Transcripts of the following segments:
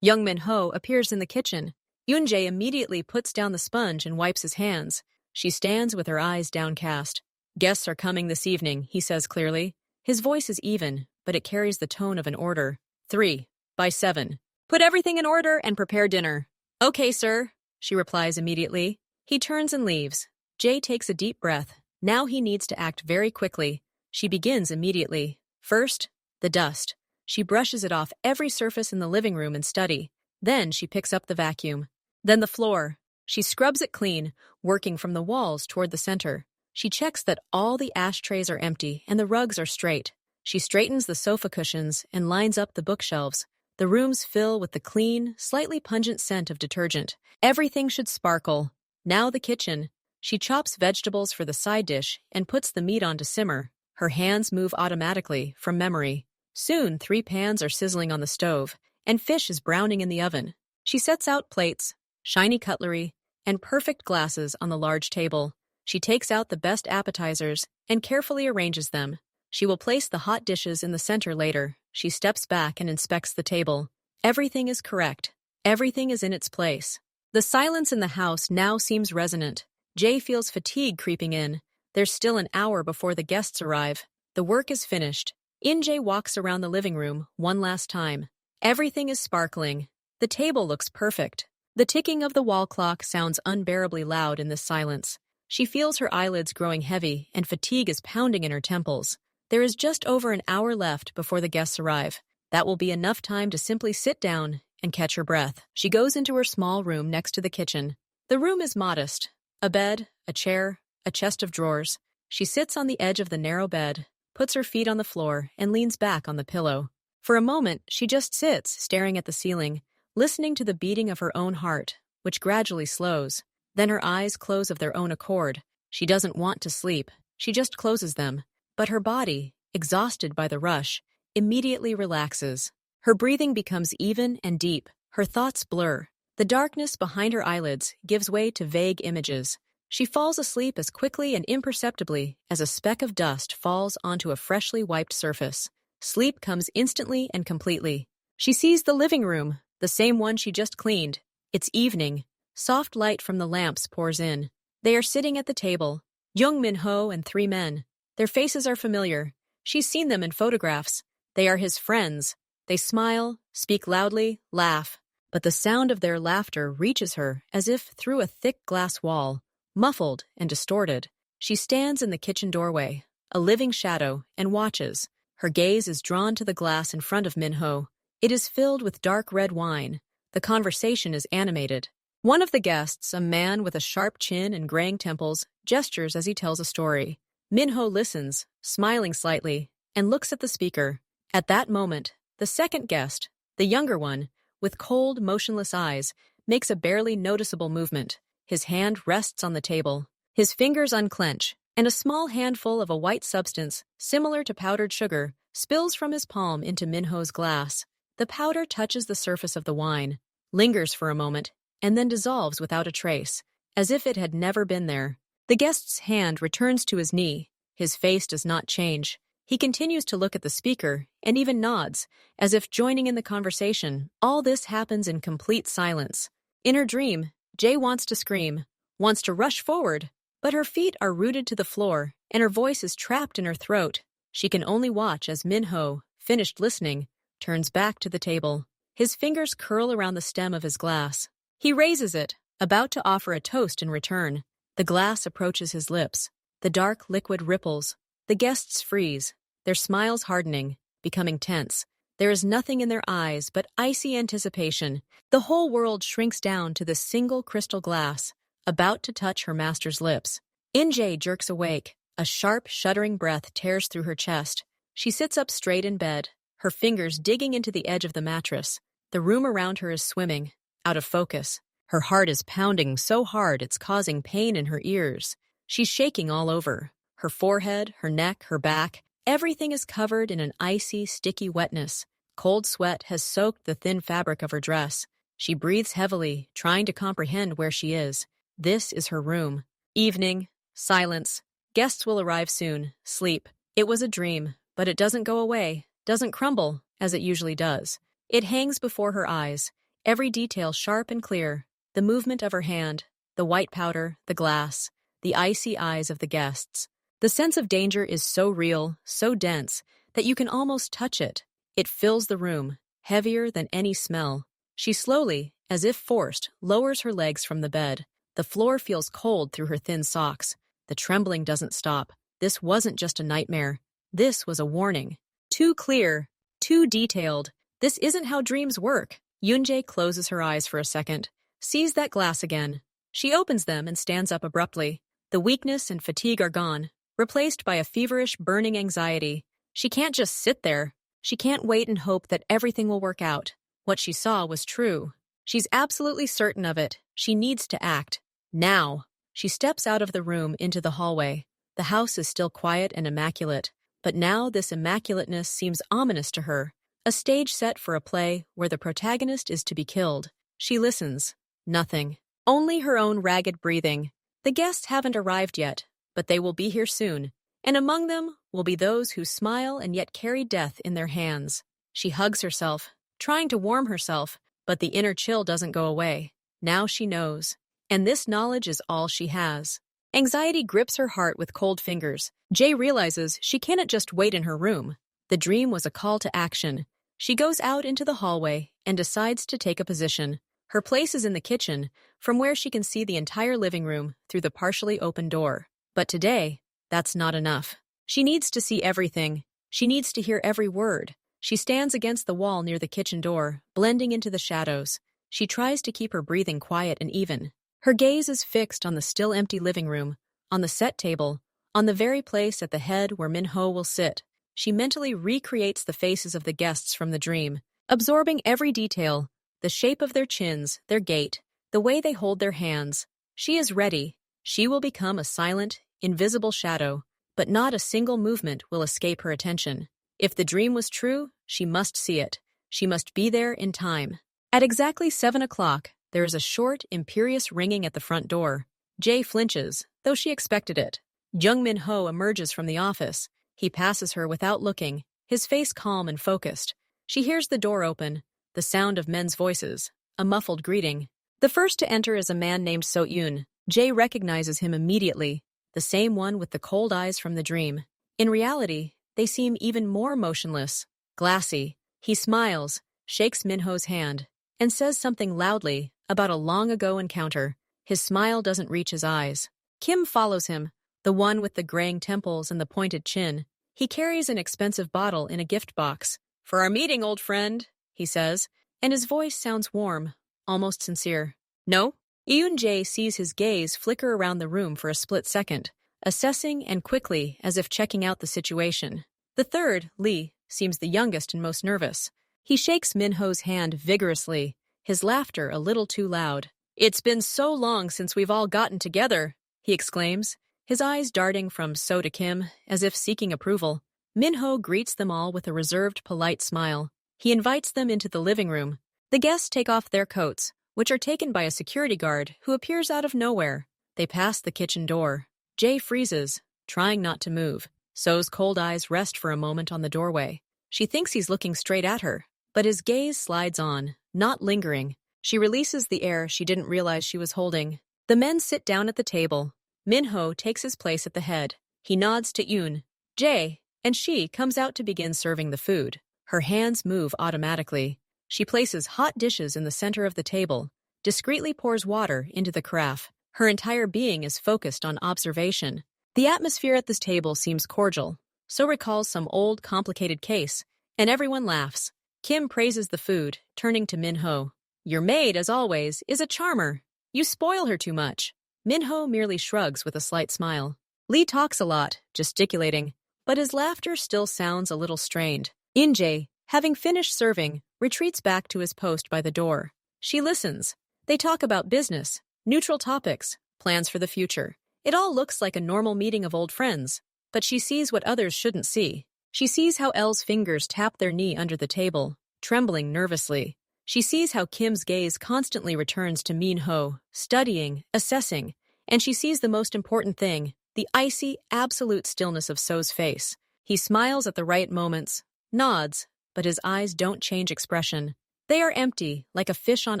Young Min-ho appears in the kitchen. Yoon-jae immediately puts down the sponge and wipes his hands. She stands with her eyes downcast. "Guests are coming this evening," he says clearly. His voice is even, but it carries the tone of an order. 3, by 7. "Put everything in order and prepare dinner." "Okay, sir," she replies immediately. He turns and leaves. Jae takes a deep breath. Now he needs to act very quickly. She begins immediately. First, the dust. She brushes it off every surface in the living room and study. Then she picks up the vacuum. Then the floor. She scrubs it clean, working from the walls toward the center. She checks that all the ashtrays are empty and the rugs are straight. She straightens the sofa cushions and lines up the bookshelves. The rooms fill with the clean, slightly pungent scent of detergent. Everything should sparkle. Now the kitchen. She chops vegetables for the side dish and puts the meat on to simmer. Her hands move automatically, from memory. Soon 3 pans are sizzling on the stove, and fish is browning in the oven. She sets out plates, shiny cutlery, and perfect glasses on the large table. She takes out the best appetizers and carefully arranges them. She will place the hot dishes in the center later. She steps back and inspects the table. Everything is correct. Everything is in its place. The silence in the house now seems resonant. Jae feels fatigue creeping in. There's still an hour before the guests arrive. The work is finished. In-jae walks around the living room one last time. Everything is sparkling. The table looks perfect. The ticking of the wall clock sounds unbearably loud in this silence. She feels her eyelids growing heavy and fatigue is pounding in her temples. There is just over an hour left before the guests arrive. That will be enough time to simply sit down and catch her breath. She goes into her small room next to the kitchen. The room is modest. A bed, a chair, a chest of drawers. She sits on the edge of the narrow bed, puts her feet on the floor, and leans back on the pillow. For a moment, she just sits, staring at the ceiling, listening to the beating of her own heart, which gradually slows. Then her eyes close of their own accord. She doesn't want to sleep. She just closes them. But her body, exhausted by the rush, immediately relaxes. Her breathing becomes even and deep. Her thoughts blur. The darkness behind her eyelids gives way to vague images. She falls asleep as quickly and imperceptibly as a speck of dust falls onto a freshly wiped surface. Sleep comes instantly and completely. She sees the living room, the same one she just cleaned. It's evening. Soft light from the lamps pours in. They are sitting at the table. Young Min-ho and 3 men. Their faces are familiar. She's seen them in photographs. They are his friends. They smile, speak loudly, laugh. But the sound of their laughter reaches her as if through a thick glass wall, muffled and distorted. She stands in the kitchen doorway, a living shadow, and watches. Her gaze is drawn to the glass in front of Min-ho. It is filled with dark red wine. The conversation is animated. One of the guests, a man with a sharp chin and graying temples, gestures as he tells a story. Min-ho listens, smiling slightly, and looks at the speaker. At that moment, the second guest, the younger one, with cold, motionless eyes, makes a barely noticeable movement. His hand rests on the table. His fingers unclench, and a small handful of a white substance, similar to powdered sugar, spills from his palm into Min-ho's glass. The powder touches the surface of the wine, lingers for a moment, and then dissolves without a trace, as if it had never been there. The guest's hand returns to his knee. His face does not change. He continues to look at the speaker and even nods, as if joining in the conversation. All this happens in complete silence. In her dream, Jae wants to scream, wants to rush forward, but her feet are rooted to the floor and her voice is trapped in her throat. She can only watch as Min-ho, finished listening, turns back to the table. His fingers curl around the stem of his glass. He raises it, about to offer a toast in return. The glass approaches his lips. The dark liquid ripples. The guests freeze, their smiles hardening, becoming tense. There is nothing in their eyes but icy anticipation. The whole world shrinks down to this single crystal glass, about to touch her master's lips. In-jae jerks awake. A sharp, shuddering breath tears through her chest. She sits up straight in bed, her fingers digging into the edge of the mattress. The room around her is swimming, out of focus. Her heart is pounding so hard it's causing pain in her ears. She's shaking all over. Her forehead, her neck, her back, everything is covered in an icy, sticky wetness. Cold sweat has soaked the thin fabric of her dress. She breathes heavily, trying to comprehend where she is. This is her room. Evening, silence. Guests will arrive soon. Sleep. It was a dream, but it doesn't go away, doesn't crumble, as it usually does. It hangs before her eyes. every detail sharp and clear. The movement of her hand, the white powder, the glass, the icy eyes of the guests. The sense of danger is so real, so dense, that you can almost touch it. It fills the room, heavier than any smell. She slowly, as if forced, lowers her legs from the bed. The floor feels cold through her thin socks. The trembling doesn't stop. This wasn't just a nightmare. This was a warning. Too clear, too detailed. This isn't how dreams work. Yoonjae closes her eyes for a second, sees that glass again. She opens them and stands up abruptly. The weakness and fatigue are gone, replaced by a feverish, burning anxiety. She can't just sit there. She can't wait and hope that everything will work out. What she saw was true. She's absolutely certain of it. She needs to act. Now. She steps out of the room into the hallway. The house is still quiet and immaculate, but now this immaculateness seems ominous to her. A stage set for a play where the protagonist is to be killed. She listens. Nothing. Only her own ragged breathing. The guests haven't arrived yet, but they will be here soon. And among them will be those who smile and yet carry death in their hands. She hugs herself, trying to warm herself, but the inner chill doesn't go away. Now she knows. And this knowledge is all she has. Anxiety grips her heart with cold fingers. Jay realizes she cannot just wait in her room. The dream was a call to action. She goes out into the hallway and decides to take a position. Her place is in the kitchen, from where she can see the entire living room through the partially open door. But today, that's not enough. She needs to see everything. She needs to hear every word. She stands against the wall near the kitchen door, blending into the shadows. She tries to keep her breathing quiet and even. Her gaze is fixed on the still empty living room, on the set table, on the very place at the head where Min-ho will sit. She mentally recreates the faces of the guests from the dream, absorbing every detail, the shape of their chins, their gait, the way they hold their hands. She is ready. She will become a silent, invisible shadow, but not a single movement will escape her attention. If the dream was true, she must see it. She must be there in time. At exactly 7 o'clock, there is a short, imperious ringing at the front door. Jay flinches, though she expected it. Jung Min-ho emerges from the office. He passes her without looking, his face calm and focused. She hears the door open, the sound of men's voices, a muffled greeting. The first to enter is a man named So-yoon. Jay recognizes him immediately, the same one with the cold eyes from the dream. In reality, they seem even more motionless, glassy. He smiles, shakes Min-ho's hand, and says something loudly about a long-ago encounter. His smile doesn't reach his eyes. Kim follows him, the one with the graying temples and the pointed chin. He carries an expensive bottle in a gift box. "For our meeting, old friend," he says, and his voice sounds warm, almost sincere. "No?" Yoon-jae sees his gaze flicker around the room for a split second, assessing and quickly as if checking out the situation. The third, Lee, seems the youngest and most nervous. He shakes Min-ho's hand vigorously, his laughter a little too loud. "It's been so long since we've all gotten together," he exclaims, his eyes darting from So to Kim, as if seeking approval. Min-ho greets them all with a reserved, polite smile. He invites them into the living room. The guests take off their coats, which are taken by a security guard who appears out of nowhere. They pass the kitchen door. Jay freezes, trying not to move. So's cold eyes rest for a moment on the doorway. She thinks he's looking straight at her, but his gaze slides on, not lingering. She releases the air she didn't realize she was holding. The men sit down at the table. Min-ho takes his place at the head. He nods to Yoon, Jay, and she comes out to begin serving the food. Her hands move automatically. She places hot dishes in the center of the table, discreetly pours water into the carafe. Her entire being is focused on observation. The atmosphere at this table seems cordial. So recalls some old, complicated case, and everyone laughs. Kim praises the food, turning to Min-ho. "Your maid, as always, is a charmer. You spoil her too much." Min-ho merely shrugs with a slight smile. Lee talks a lot, gesticulating, but his laughter still sounds a little strained. Yoon-jae, having finished serving, retreats back to his post by the door. She listens. They talk about business, neutral topics, plans for the future. It all looks like a normal meeting of old friends, but she sees what others shouldn't see. She sees how Elle's fingers tap their knee under the table, trembling nervously. She sees how Kim's gaze constantly returns to Min-ho, studying, assessing, and she sees the most important thing, the icy, absolute stillness of So's face. He smiles at the right moments, nods, but his eyes don't change expression. They are empty, like a fish on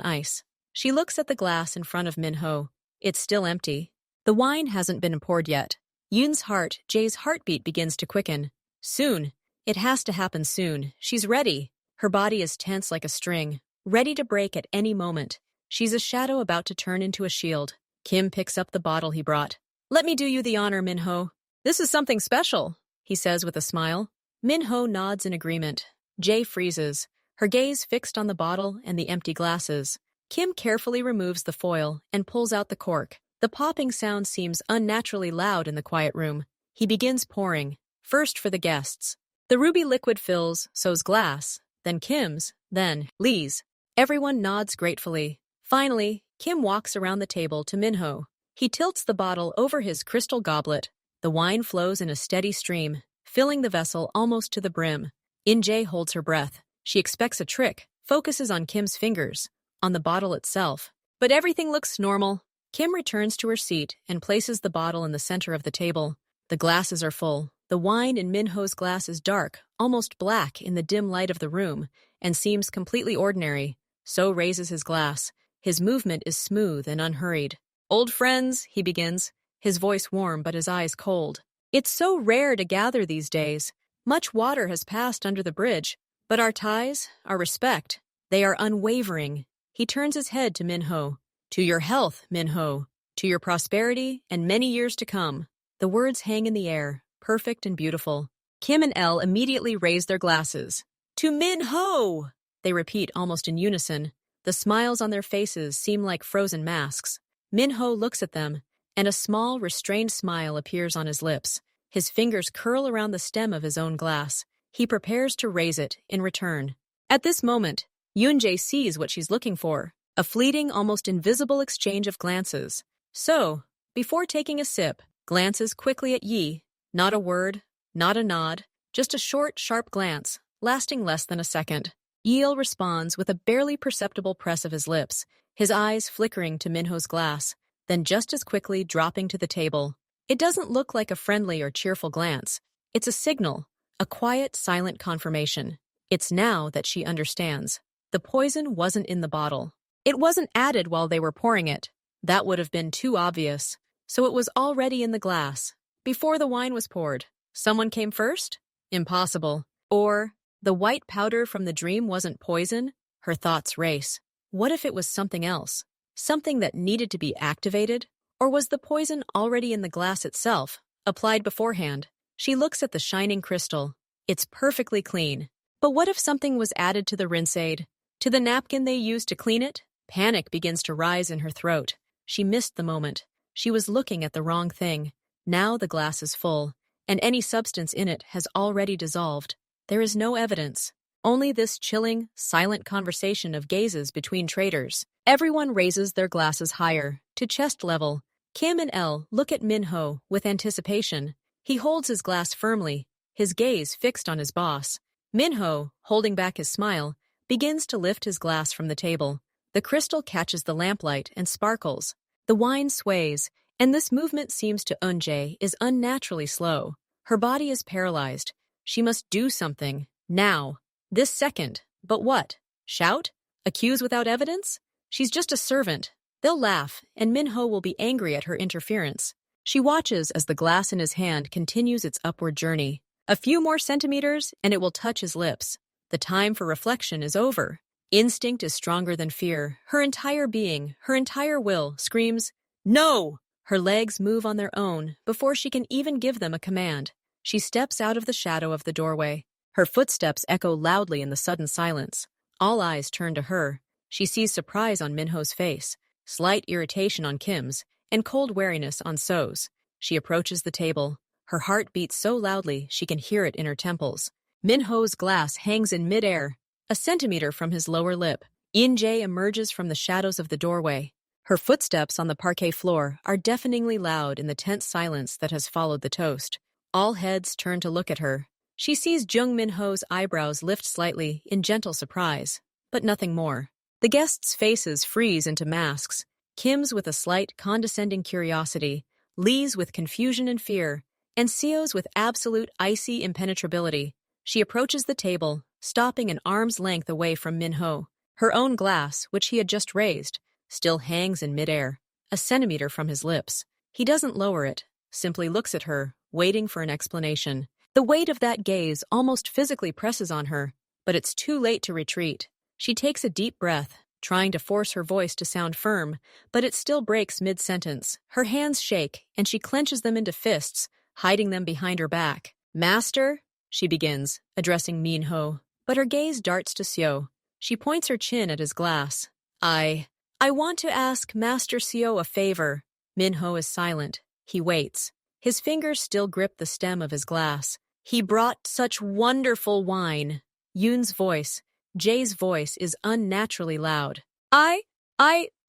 ice. She looks at the glass in front of Min-ho. It's still empty. The wine hasn't been poured yet. Yoon's heart, Jae's heartbeat begins to quicken. Soon. It has to happen soon. She's ready. Her body is tense like a string, ready to break at any moment. She's a shadow about to turn into a shield. Kim picks up the bottle he brought. Let me do you the honor, Min-ho. This is something special, he says with a smile. Min-ho nods in agreement. Jae freezes, her gaze fixed on the bottle and the empty glasses. Kim carefully removes the foil and pulls out the cork. The popping sound seems unnaturally loud in the quiet room. He begins pouring, first for the guests. The ruby liquid fills So's glass, then Kim's, then Lee's. Everyone nods gratefully. Finally, Kim walks around the table to Min-ho. He tilts the bottle over his crystal goblet. The wine flows in a steady stream, filling the vessel almost to the brim. Jae holds her breath. She expects a trick, focuses on Kim's fingers, on the bottle itself. But everything looks normal. Kim returns to her seat and places the bottle in the center of the table. The glasses are full. The wine in Min-ho's glass is dark, almost black in the dim light of the room, and seems completely ordinary. So raises his glass. His movement is smooth and unhurried. Old friends, he begins, his voice warm but his eyes cold. It's so rare to gather these days. Much water has passed under the bridge, but our ties, our respect, they are unwavering. He turns his head to Min-ho. To your health, Min-ho. To your prosperity and many years to come. The words hang in the air, perfect and beautiful. Kim and Elle immediately raise their glasses. To Min-ho! They repeat almost in unison. The smiles on their faces seem like frozen masks. Min-ho looks at them, and a small, restrained smile appears on his lips. His fingers curl around the stem of his own glass. He prepares to raise it in return. At this moment, Yoon-jae sees what she's looking for, a fleeting, almost invisible exchange of glances. So, before taking a sip, glances quickly at Yi. Not a word, not a nod, just a short, sharp glance, lasting less than a second. Yeel responds with a barely perceptible press of his lips, his eyes flickering to Min-ho's glass, then just as quickly dropping to the table. It doesn't look like a friendly or cheerful glance. It's a signal, a quiet, silent confirmation. It's now that she understands. The poison wasn't in the bottle. It wasn't added while they were pouring it. That would have been too obvious. So it was already in the glass, before the wine was poured. Someone came first? Impossible. Or, the white powder from the dream wasn't poison? Her thoughts race. What if it was something else? Something that needed to be activated? Or was the poison already in the glass itself, applied beforehand? She looks at the shining crystal. It's perfectly clean. But what if something was added to the rinse aid? To the napkin they used to clean it? Panic begins to rise in her throat. She missed the moment. She was looking at the wrong thing. Now the glass is full, and any substance in it has already dissolved. There is no evidence. Only this chilling, silent conversation of gazes between traders. Everyone raises their glasses higher, to chest level. Kim and Elle look at Min-ho with anticipation. He holds his glass firmly, his gaze fixed on his boss. Min-ho, holding back his smile, begins to lift his glass from the table. The crystal catches the lamplight and sparkles. The wine sways, and this movement seems to Eun-jae is unnaturally slow. Her body is paralyzed. She must do something, now, this second. But what? Shout? Accuse without evidence? She's just a servant. They'll laugh, and Min-ho will be angry at her interference. She watches as the glass in his hand continues its upward journey. A few more centimeters, and it will touch his lips. The time for reflection is over. Instinct is stronger than fear. Her entire being, her entire will, screams, "No!" Her legs move on their own before she can even give them a command. She steps out of the shadow of the doorway. Her footsteps echo loudly in the sudden silence. All eyes turn to her. She sees surprise on Min-ho's face, slight irritation on Kim's, and cold wariness on So's. She approaches the table. Her heart beats so loudly she can hear it in her temples. Min-ho's glass hangs in midair, a centimeter from his lower lip. Eun-jae emerges from the shadows of the doorway. Her footsteps on the parquet floor are deafeningly loud in the tense silence that has followed the toast. All heads turn to look at her. She sees Jung Min-ho's eyebrows lift slightly in gentle surprise, but nothing more. The guests' faces freeze into masks. Kim's with a slight, condescending curiosity, Lee's with confusion and fear, and Seo's with absolute icy impenetrability. She approaches the table, stopping an arm's length away from Min-ho. Her own glass, which he had just raised, still hangs in midair, a centimeter from his lips. He doesn't lower it, simply looks at her, waiting for an explanation. The weight of that gaze almost physically presses on her, but it's too late to retreat. She takes a deep breath, trying to force her voice to sound firm, but it still breaks mid-sentence. Her hands shake, and she clenches them into fists, hiding them behind her back. "Master?" she begins, addressing Minho, but her gaze darts to Seo. She points her chin at his glass. I want to ask Master Seo a favor." Minho is silent. He waits. His fingers still grip the stem of his glass. "He brought such wonderful wine." Yoon's voice, Jay's voice, is unnaturally loud. I,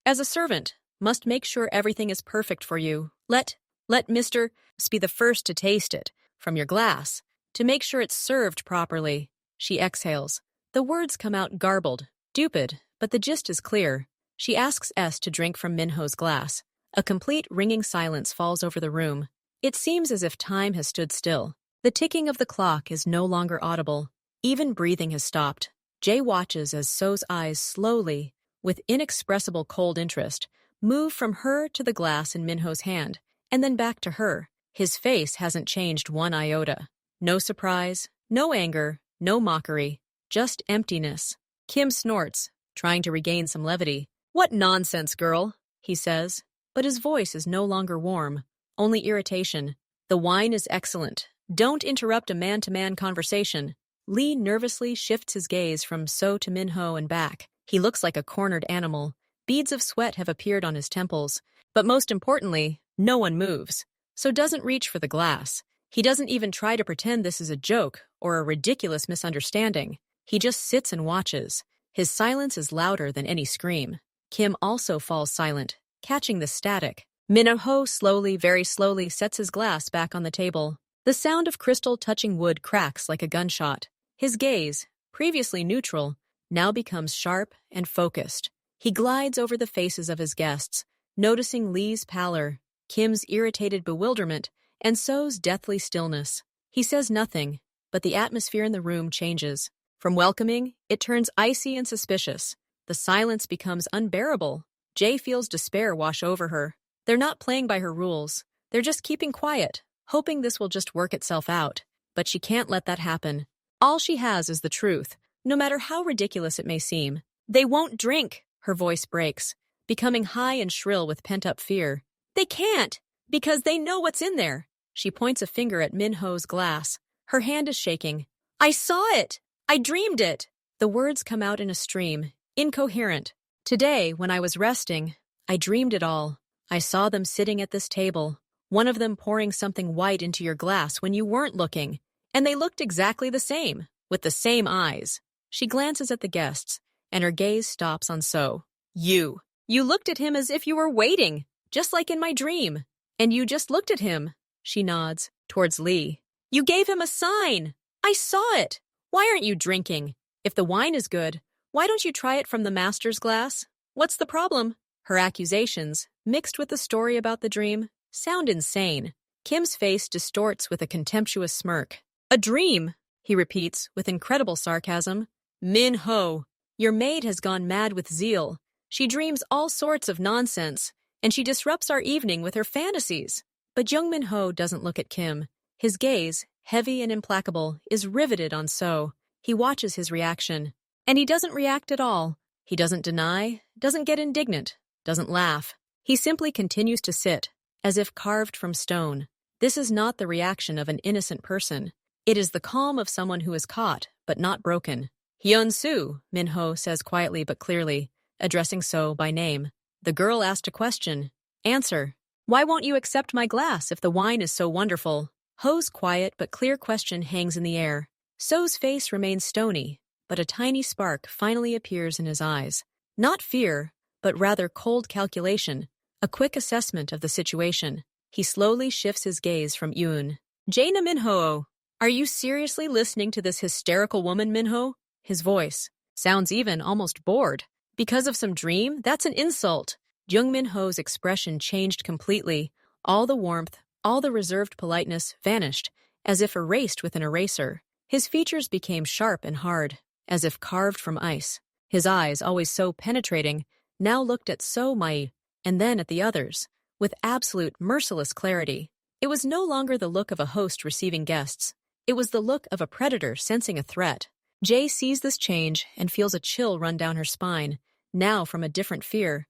as a servant, must make sure everything is perfect for you. Let Mr. be the first to taste it, from your glass, to make sure it's served properly." She exhales. The words come out garbled, stupid, but the gist is clear. She asks S to drink from Minho's glass. A complete ringing silence falls over the room. It seems as if time has stood still. The ticking of the clock is no longer audible. Even breathing has stopped. Jay watches as So's eyes slowly, with inexpressible cold interest, move from her to the glass in Minho's hand, and then back to her. His face hasn't changed one iota. No surprise, no anger, no mockery, just emptiness. Kim snorts, trying to regain some levity. "What nonsense, girl," he says, but his voice is no longer warm, only irritation. "The wine is excellent. Don't interrupt a man-to-man conversation." Lee nervously shifts his gaze from So to Minho and back. He looks like a cornered animal. Beads of sweat have appeared on his temples. But most importantly, no one moves. So doesn't reach for the glass. He doesn't even try to pretend this is a joke or a ridiculous misunderstanding. He just sits and watches. His silence is louder than any scream. Kim also falls silent, catching the static. Minho slowly, very slowly, sets his glass back on the table. The sound of crystal touching wood cracks like a gunshot. His gaze, previously neutral, now becomes sharp and focused. He glides over the faces of his guests, noticing Lee's pallor, Kim's irritated bewilderment, and So's deathly stillness. He says nothing, but the atmosphere in the room changes. From welcoming, it turns icy and suspicious. The silence becomes unbearable. Jay feels despair wash over her. They're not playing by her rules. They're just keeping quiet, hoping this will just work itself out. But she can't let that happen. All she has is the truth, no matter how ridiculous it may seem. "They won't drink," her voice breaks, becoming high and shrill with pent-up fear. "They can't, because they know what's in there." She points a finger at Minho's glass. Her hand is shaking. "I saw it! I dreamed it!" The words come out in a stream, incoherent. "Today, when I was resting, I dreamed it all. I saw them sitting at this table, one of them pouring something white into your glass when you weren't looking, and they looked exactly the same, with the same eyes." She glances at the guests, and her gaze stops on So. You looked at him as if you were waiting, just like in my dream. And you just looked at him." She nods, towards Lee. "You gave him a sign. I saw it. Why aren't you drinking? If the wine is good, why don't you try it from the master's glass? What's the problem?" Her accusations, mixed with the story about the dream, sound insane. Kim's face distorts with a contemptuous smirk. "A dream," he repeats with incredible sarcasm. "Minho, your maid has gone mad with zeal. She dreams all sorts of nonsense, and she disrupts our evening with her fantasies." But young Minho doesn't look at Kim. His gaze, heavy and implacable, is riveted on So. He watches his reaction. And he doesn't react at all. He doesn't deny, doesn't get indignant, doesn't laugh. He simply continues to sit, as if carved from stone. This is not the reaction of an innocent person. It is the calm of someone who is caught, but not broken. "Hyun-soo," Minho says quietly but clearly, addressing So by name. "The girl asked a question. Answer. Why won't you accept my glass if the wine is so wonderful?" Ho's quiet but clear question hangs in the air. So's face remains stony, but a tiny spark finally appears in his eyes. Not fear, but rather cold calculation, a quick assessment of the situation. He slowly shifts his gaze from Yoon. "Jaina Minho, are you seriously listening to this hysterical woman, Minho?" His voice sounds even almost bored. "Because of some dream? That's an insult." Jung Minho's expression changed completely. All the warmth, all the reserved politeness vanished, as if erased with an eraser. His features became sharp and hard, as if carved from ice. His eyes, always so penetrating, now looked at So Mai, and then at the others, with absolute merciless clarity. It was no longer the look of a host receiving guests. It was the look of a predator sensing a threat. Jay sees this change and feels a chill run down her spine, now from a different fear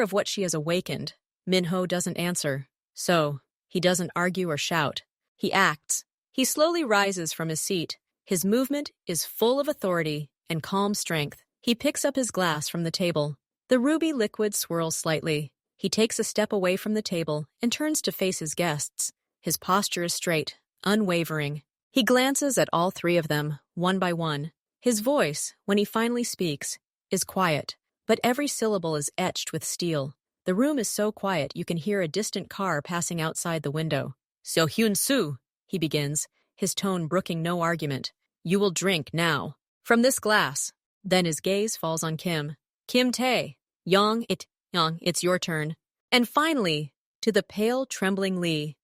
of what she has awakened. Minho doesn't answer. So, he doesn't argue or shout. He acts. He slowly rises from his seat. His movement is full of authority and calm strength. He picks up his glass from the table. The ruby liquid swirls slightly. He takes a step away from the table and turns to face his guests. His posture is straight, unwavering. He glances at all three of them, one by one. His voice, when he finally speaks, is quiet, but every syllable is etched with steel. The room is so quiet you can hear a distant car passing outside the window. "So Hyun-soo," he begins, his tone brooking no argument. "You will drink now. From this glass." Then his gaze falls on Kim. "Kim Tae, Young, it's your turn." And finally, to the pale, trembling Lee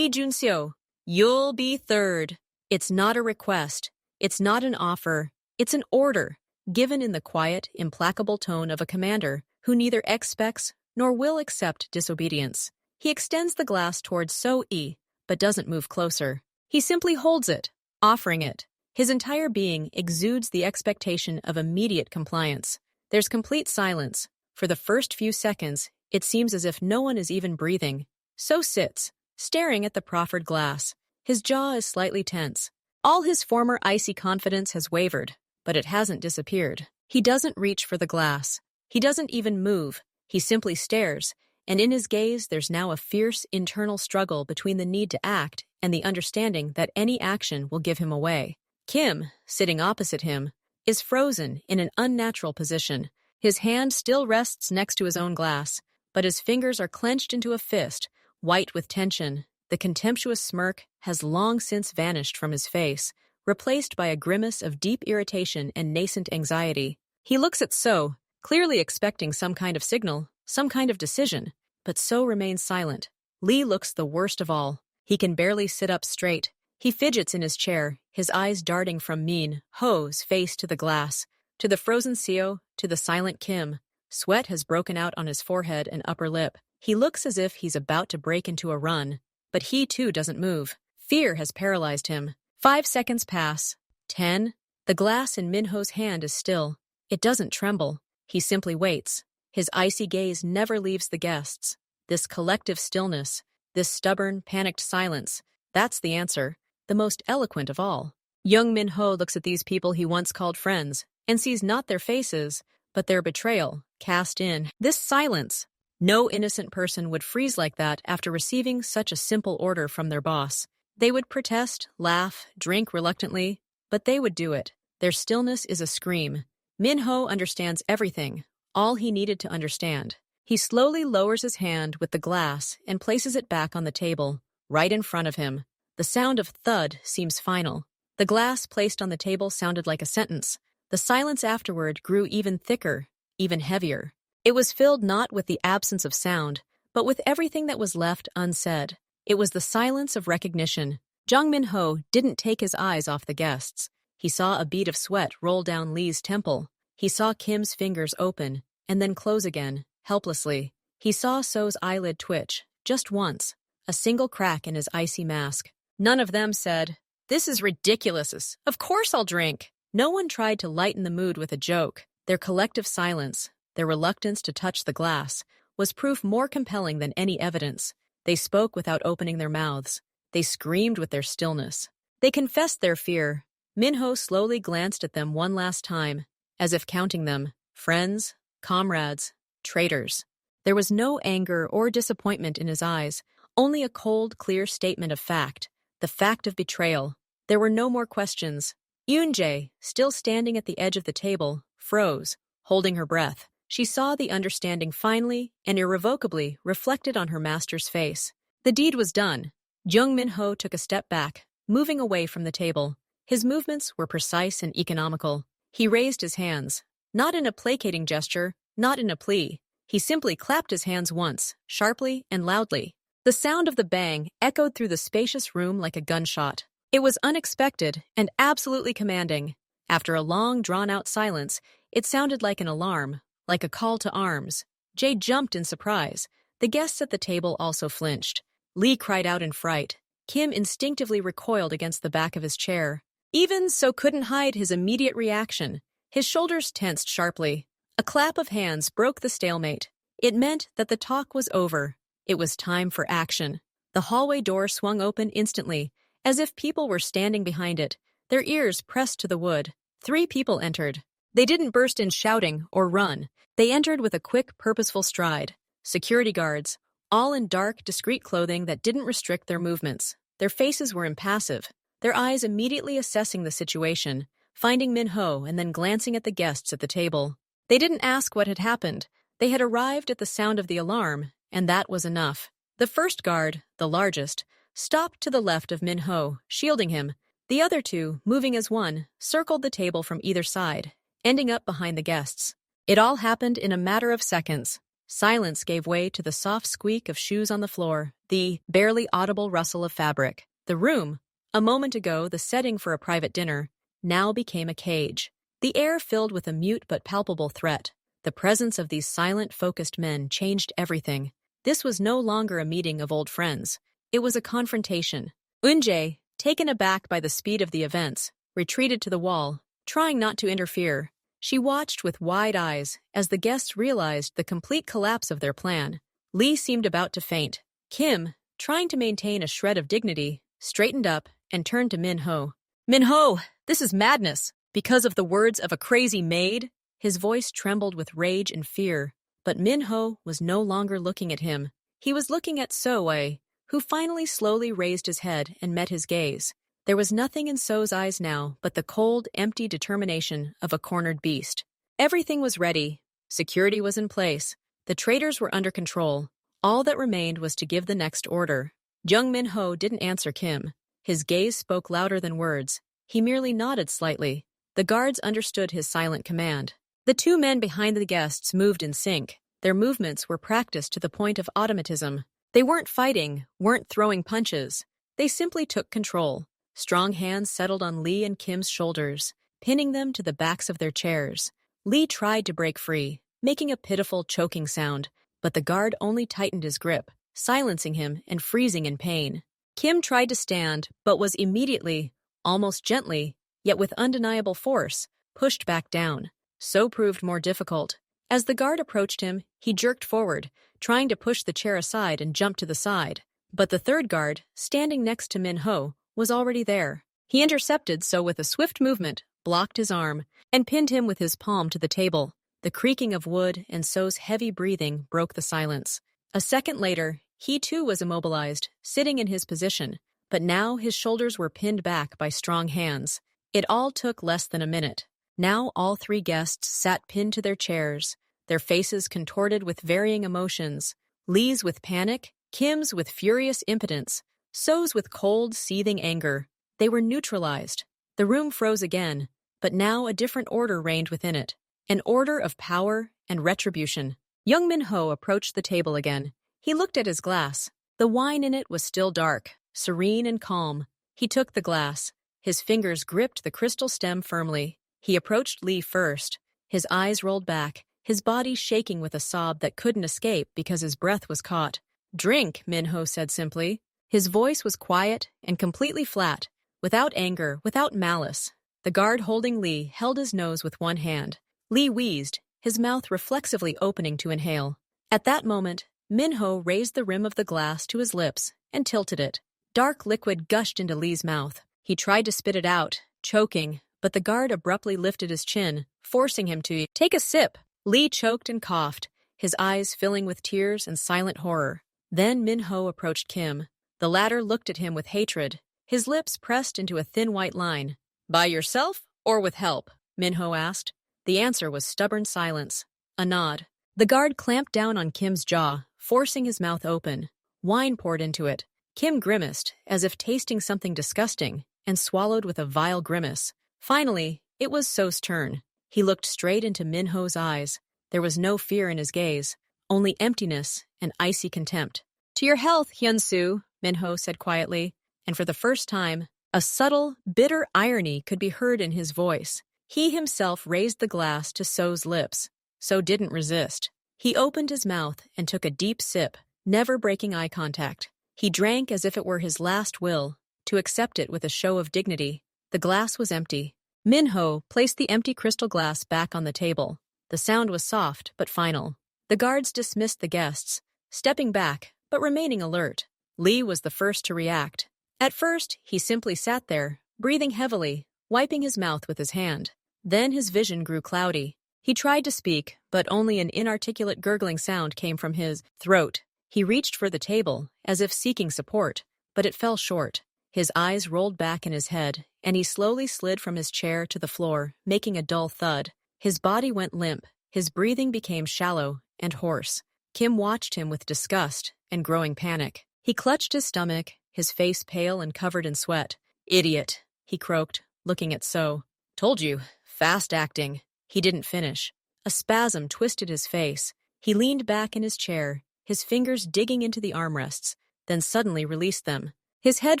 Jun-seo, "You'll be third." It's not a request. It's not an offer. It's an order, given in the quiet, implacable tone of a commander who neither expects nor will accept disobedience. He extends the glass towards So-e, but doesn't move closer. He simply holds it, offering it. His entire being exudes the expectation of immediate compliance. There's complete silence. For the first few seconds, it seems as if no one is even breathing. So sits, staring at the proffered glass. His jaw is slightly tense. All his former icy confidence has wavered, but it hasn't disappeared. He doesn't reach for the glass. He doesn't even move. He simply stares, and in his gaze there's now a fierce internal struggle between the need to act and the understanding that any action will give him away. Kim, sitting opposite him, is frozen in an unnatural position. His hand still rests next to his own glass, but his fingers are clenched into a fist, white with tension. The contemptuous smirk has long since vanished from his face, replaced by a grimace of deep irritation and nascent anxiety. He looks at So, clearly expecting some kind of signal, some kind of decision, but So remains silent. Lee looks the worst of all. He can barely sit up straight. He fidgets in his chair, his eyes darting from Min Ho's face to the glass, to the frozen Seo, to the silent Kim. Sweat has broken out on his forehead and upper lip. He looks as if he's about to break into a run, but he too doesn't move. Fear has paralyzed him. 5 seconds pass. 10. The glass in Minho's hand is still. It doesn't tremble. He simply waits. His icy gaze never leaves the guests. This collective stillness, this stubborn, panicked silence, that's the answer, the most eloquent of all. Young Minho looks at these people he once called friends and sees not their faces, but their betrayal, cast in. This silence. No innocent person would freeze like that after receiving such a simple order from their boss. They would protest, laugh, drink reluctantly, but they would do it. Their stillness is a scream. Minho understands everything, all he needed to understand. He slowly lowers his hand with the glass and places it back on the table, right in front of him. The sound of thud seems final. The glass placed on the table sounded like a sentence. The silence afterward grew even thicker, even heavier. It was filled not with the absence of sound, but with everything that was left unsaid. It was the silence of recognition. Jung Minho didn't take his eyes off the guests. He saw a bead of sweat roll down Lee's temple. He saw Kim's fingers open, and then close again, helplessly. He saw So's eyelid twitch, just once, a single crack in his icy mask. None of them said, "This is ridiculous. Of course I'll drink." No one tried to lighten the mood with a joke. Their collective silence, their reluctance to touch the glass, was proof more compelling than any evidence. They spoke without opening their mouths. They screamed with their stillness. They confessed their fear. Minho slowly glanced at them one last time, as if counting them, friends, comrades, traitors. There was no anger or disappointment in his eyes, only a cold, clear statement of fact, the fact of betrayal. There were no more questions. Yoon-jae, still standing at the edge of the table, froze, holding her breath. She saw the understanding finally and irrevocably reflected on her master's face. The deed was done. Jung Minho took a step back, moving away from the table. His movements were precise and economical. He raised his hands, not in a placating gesture, not in a plea. He simply clapped his hands once, sharply and loudly. The sound of the bang echoed through the spacious room like a gunshot. It was unexpected and absolutely commanding. After a long, drawn-out silence, It sounded like an alarm, like a call to arms. Jay jumped in surprise. The guests at the table also flinched. Lee cried out in fright. Kim instinctively recoiled against the back of his chair. Even so couldn't hide his immediate reaction. His shoulders tensed sharply. A clap of hands broke the stalemate. It meant that the talk was over. It was time for action. The hallway door swung open instantly, as if people were standing behind it, their ears pressed to the wood. 3 people entered. They didn't burst in shouting or run. They entered with a quick, purposeful stride. Security guards, all in dark, discreet clothing that didn't restrict their movements. Their faces were impassive, their eyes immediately assessing the situation, finding Min-ho and then glancing at the guests at the table. They didn't ask what had happened. They had arrived at the sound of the alarm, and that was enough. The first guard, the largest, stopped to the left of Min-ho, shielding him. The other 2, moving as one, circled the table from either side, ending up behind the guests. It all happened in a matter of seconds. Silence gave way to the soft squeak of shoes on the floor, the barely audible rustle of fabric. The room, a moment ago the setting for a private dinner, now became a cage. The air filled with a mute but palpable threat. The presence of these silent, focused men changed everything. This was no longer a meeting of old friends. It was a confrontation. Eun-jae, taken aback by the speed of the events, retreated to the wall, trying not to interfere. She watched with wide eyes as the guests realized the complete collapse of their plan. Lee seemed about to faint. Kim, trying to maintain a shred of dignity, straightened up and turned to Min-ho. "Min-ho, this is madness. Because of the words of a crazy maid?" His voice trembled with rage and fear. But Min-ho was no longer looking at him. He was looking at So-wei, who finally slowly raised his head and met his gaze. There was nothing in So's eyes now but the cold, empty determination of a cornered beast. Everything was ready. Security was in place. The traitors were under control. All that remained was to give the next order. Jung Min-ho didn't answer Kim. His gaze spoke louder than words. He merely nodded slightly. The guards understood his silent command. The 2 men behind the guests moved in sync. Their movements were practiced to the point of automatism. They weren't fighting, weren't throwing punches. They simply took control. Strong hands settled on Lee and Kim's shoulders, pinning them to the backs of their chairs. Lee tried to break free, making a pitiful, choking sound, but the guard only tightened his grip, silencing him and freezing in pain. Kim tried to stand, but was immediately, almost gently, yet with undeniable force, pushed back down. So proved more difficult. As the guard approached him, he jerked forward, trying to push the chair aside and jump to the side. But the third guard, standing next to Min-ho, was already there. He intercepted So with a swift movement, blocked his arm, and pinned him with his palm to the table. The creaking of wood and So's heavy breathing broke the silence. A second later, he too was immobilized, sitting in his position, but now his shoulders were pinned back by strong hands. It all took less than a minute. Now all 3 guests sat pinned to their chairs, their faces contorted with varying emotions. Lee's with panic, Kim's with furious impotence, So's with cold, seething anger. They were neutralized. The room froze again, but now a different order reigned within it. An order of power and retribution. Young Min-ho approached the table again. He looked at his glass. The wine in it was still dark, serene and calm. He took the glass. His fingers gripped the crystal stem firmly. He approached Lee first. His eyes rolled back, his body shaking with a sob that couldn't escape because his breath was caught. "Drink," Min-ho said simply. His voice was quiet and completely flat, without anger, without malice. The guard holding Lee held his nose with one hand. Lee wheezed, his mouth reflexively opening to inhale. At that moment, Min-ho raised the rim of the glass to his lips and tilted it. Dark liquid gushed into Lee's mouth. He tried to spit it out, choking, but the guard abruptly lifted his chin, forcing him to take a sip. Lee choked and coughed, his eyes filling with tears and silent horror. Then Min-ho approached Kim. The latter looked at him with hatred, his lips pressed into a thin white line. "By yourself or with help?" Min-ho asked. The answer was stubborn silence. A nod. The guard clamped down on Kim's jaw, forcing his mouth open. Wine poured into it. Kim grimaced, as if tasting something disgusting, and swallowed with a vile grimace. Finally, it was So's turn. He looked straight into Min-ho's eyes. There was no fear in his gaze, only emptiness and icy contempt. "To your health, Hyun-soo," Min-ho said quietly, and for the first time, a subtle, bitter irony could be heard in his voice. He himself raised the glass to So's lips. So didn't resist. He opened his mouth and took a deep sip, never breaking eye contact. He drank as if it were his last will, to accept it with a show of dignity. The glass was empty. Minho placed the empty crystal glass back on the table. The sound was soft but final. The guards dismissed the guests, stepping back but remaining alert. Lee was the first to react. At first, he simply sat there, breathing heavily, wiping his mouth with his hand. Then his vision grew cloudy. He tried to speak, but only an inarticulate gurgling sound came from his throat. He reached for the table, as if seeking support, but it fell short. His eyes rolled back in his head, and he slowly slid from his chair to the floor, making a dull thud. His body went limp. His breathing became shallow and hoarse. Kim watched him with disgust and growing panic. He clutched his stomach, his face pale and covered in sweat. "Idiot," he croaked, looking at So. "Told you, fast acting." He didn't finish. A spasm twisted his face. He leaned back in his chair, his fingers digging into the armrests, then suddenly released them. His head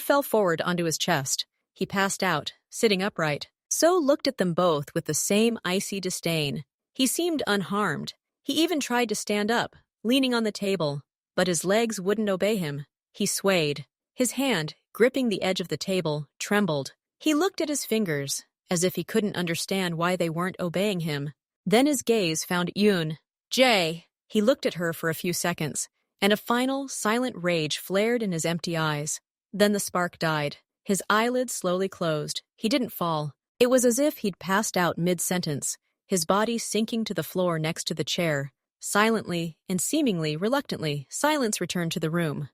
fell forward onto his chest. He passed out, sitting upright. So looked at them both with the same icy disdain. He seemed unharmed. He even tried to stand up, leaning on the table, but his legs wouldn't obey him. He swayed. His hand, gripping the edge of the table, trembled. He looked at his fingers, as if he couldn't understand why they weren't obeying him. Then his gaze found Yoon. "Jay." He looked at her for a few seconds, and a final, silent rage flared in his empty eyes. Then the spark died. His eyelids slowly closed. He didn't fall. It was as if he'd passed out mid-sentence, his body sinking to the floor next to the chair. Silently and seemingly reluctantly, silence returned to the room.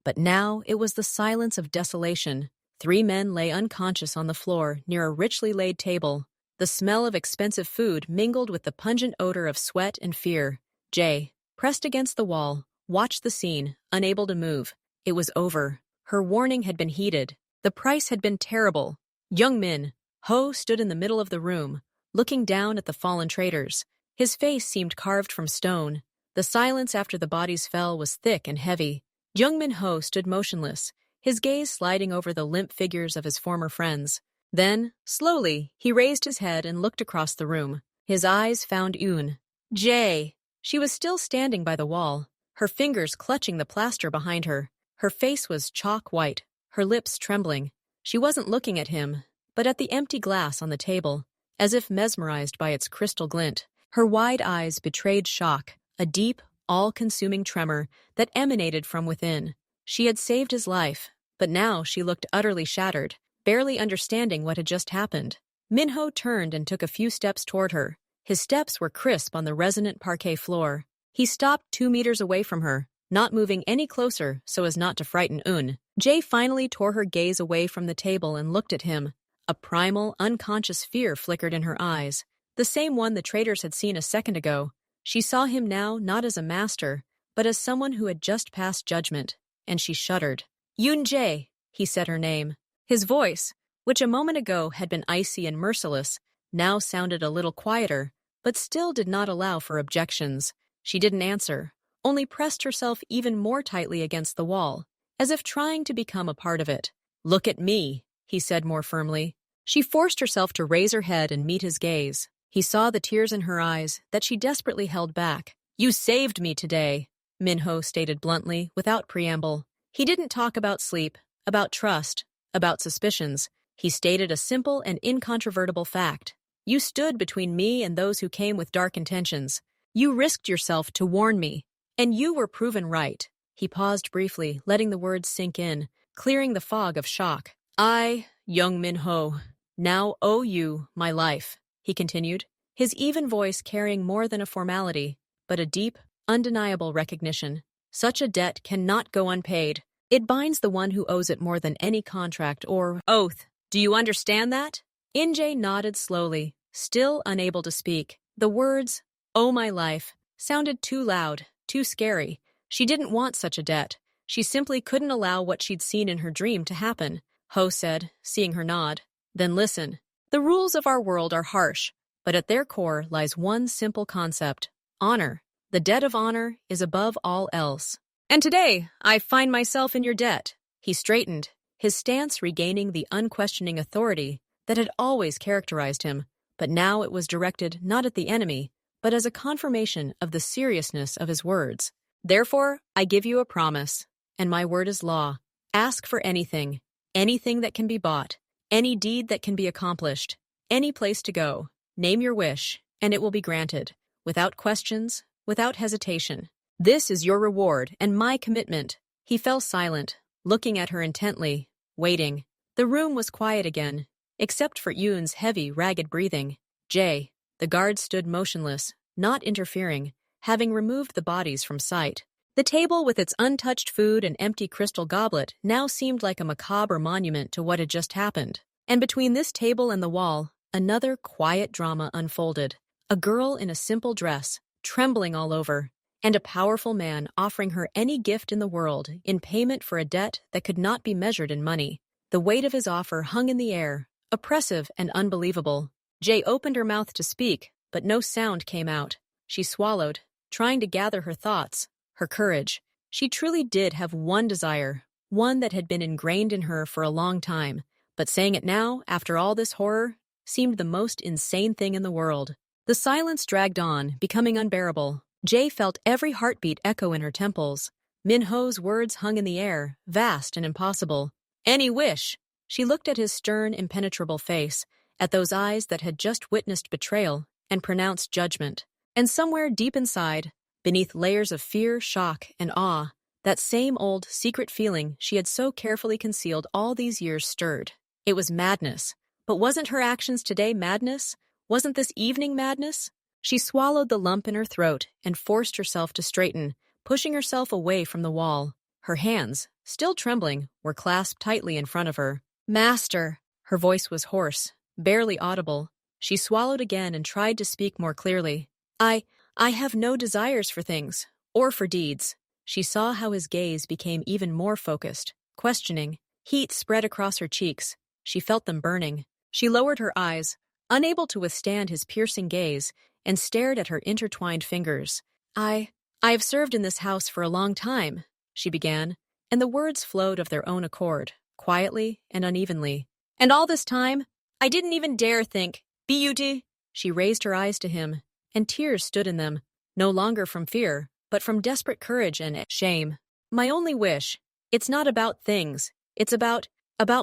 But now it was the silence of desolation. 3 men lay unconscious on the floor near a richly laid table. The smell of expensive food mingled with the pungent odor of sweat and fear. Jay, pressed against the wall, watched the scene, unable to move. It was over. Her warning had been heeded. The price had been terrible. Young Min, Ho stood in the middle of the room, looking down at the fallen traitors. His face seemed carved from stone. The silence after the bodies fell was thick and heavy. Young Min Ho stood motionless, his gaze sliding over the limp figures of his former friends. Then, slowly, he raised his head and looked across the room. His eyes found Yoon. "Jay." She was still standing by the wall, her fingers clutching the plaster behind her. Her face was chalk white, her lips trembling. She wasn't looking at him, but at the empty glass on the table, as if mesmerized by its crystal glint. Her wide eyes betrayed shock, a deep, all-consuming tremor that emanated from within. She had saved his life, but now she looked utterly shattered, barely understanding what had just happened. Minho turned and took a few steps toward her. His steps were crisp on the resonant parquet floor. He stopped 2 meters away from her, not moving any closer so as not to frighten Un. Jay finally tore her gaze away from the table and looked at him. A primal, unconscious fear flickered in her eyes, the same one the traitors had seen a second ago. She saw him now not as a master, but as someone who had just passed judgment, and she shuddered. "Yoon Jae," he said her name. His voice, which a moment ago had been icy and merciless, now sounded a little quieter, but still did not allow for objections. She didn't answer, only pressed herself even more tightly against the wall, as if trying to become a part of it. "Look at me," he said more firmly. She forced herself to raise her head and meet his gaze. He saw the tears in her eyes that she desperately held back. "You saved me today," Minho stated bluntly, without preamble. He didn't talk about sleep, about trust, about suspicions. He stated a simple and incontrovertible fact. "You stood between me and those who came with dark intentions. You risked yourself to warn me, and you were proven right." He paused briefly, letting the words sink in, clearing the fog of shock. "I, Young Min-ho, now owe you my life," he continued, his even voice carrying more than a formality, but a deep, undeniable recognition. "Such a debt cannot go unpaid. It binds the one who owes it more than any contract or oath. Do you understand that?" Injae nodded slowly, still unable to speak. The words, "Oh my life," sounded too loud, too scary. She didn't want such a debt. She simply couldn't allow what she'd seen in her dream to happen. Ho said, seeing her nod. "Then listen. The rules of our world are harsh, but at their core lies one simple concept: honor. The debt of honor is above all else. And today, I find myself in your debt." He straightened, his stance regaining the unquestioning authority that had always characterized him. but now it was directed not at the enemy, but as a confirmation of the seriousness of his words. Therefore, I give you a promise, and my word is law. Ask for anything, anything that can be bought, any deed that can be accomplished, any place to go. Name your wish, and it will be granted, without questions, without hesitation. This is your reward and my commitment. He fell silent, looking at her intently, waiting. The room was quiet again, except for Yoon's heavy, ragged breathing. The guard stood motionless, not interfering, having removed the bodies from sight. The table with its untouched food and empty crystal goblet now seemed like a macabre monument to what had just happened. And between this table and the wall, another quiet drama unfolded. A girl in a simple dress, trembling all over, and a powerful man offering her any gift in the world in payment for a debt that could not be measured in money. The weight of his offer hung in the air, oppressive and unbelievable. Jay opened her mouth to speak, but no sound came out. She swallowed, trying to gather her thoughts, her courage. She truly did have one desire, one that had been ingrained in her for a long time, but saying it now, after all this horror, seemed the most insane thing in the world. The silence dragged on, becoming unbearable. Jay felt every heartbeat echo in her temples. Min-ho's words hung in the air, vast and impossible. Any wish! She looked at his stern, impenetrable face, at those eyes that had just witnessed betrayal and pronounced judgment. And somewhere deep inside, beneath layers of fear, shock, and awe, that same old, secret feeling she had so carefully concealed all these years stirred. It was madness. But wasn't her actions today madness? Wasn't this evening madness? She swallowed the lump in her throat and forced herself to straighten, pushing herself away from the wall. Her hands, still trembling, were clasped tightly in front of her. Master! Her voice was hoarse, barely audible. She swallowed again and tried to speak more clearly. I have no desires for things, or for deeds. She saw how his gaze became even more focused, questioning. Heat spread across her cheeks. She felt them burning. She lowered her eyes, unable to withstand his piercing gaze, and stared at her intertwined fingers. I have served in this house for a long time, she began, and the words flowed of their own accord, quietly and unevenly. And all this time, I didn't even dare think. Beauty! She raised her eyes to him, and tears stood in them, no longer from fear, but from desperate courage and shame. My only wish, it's not about things, it's about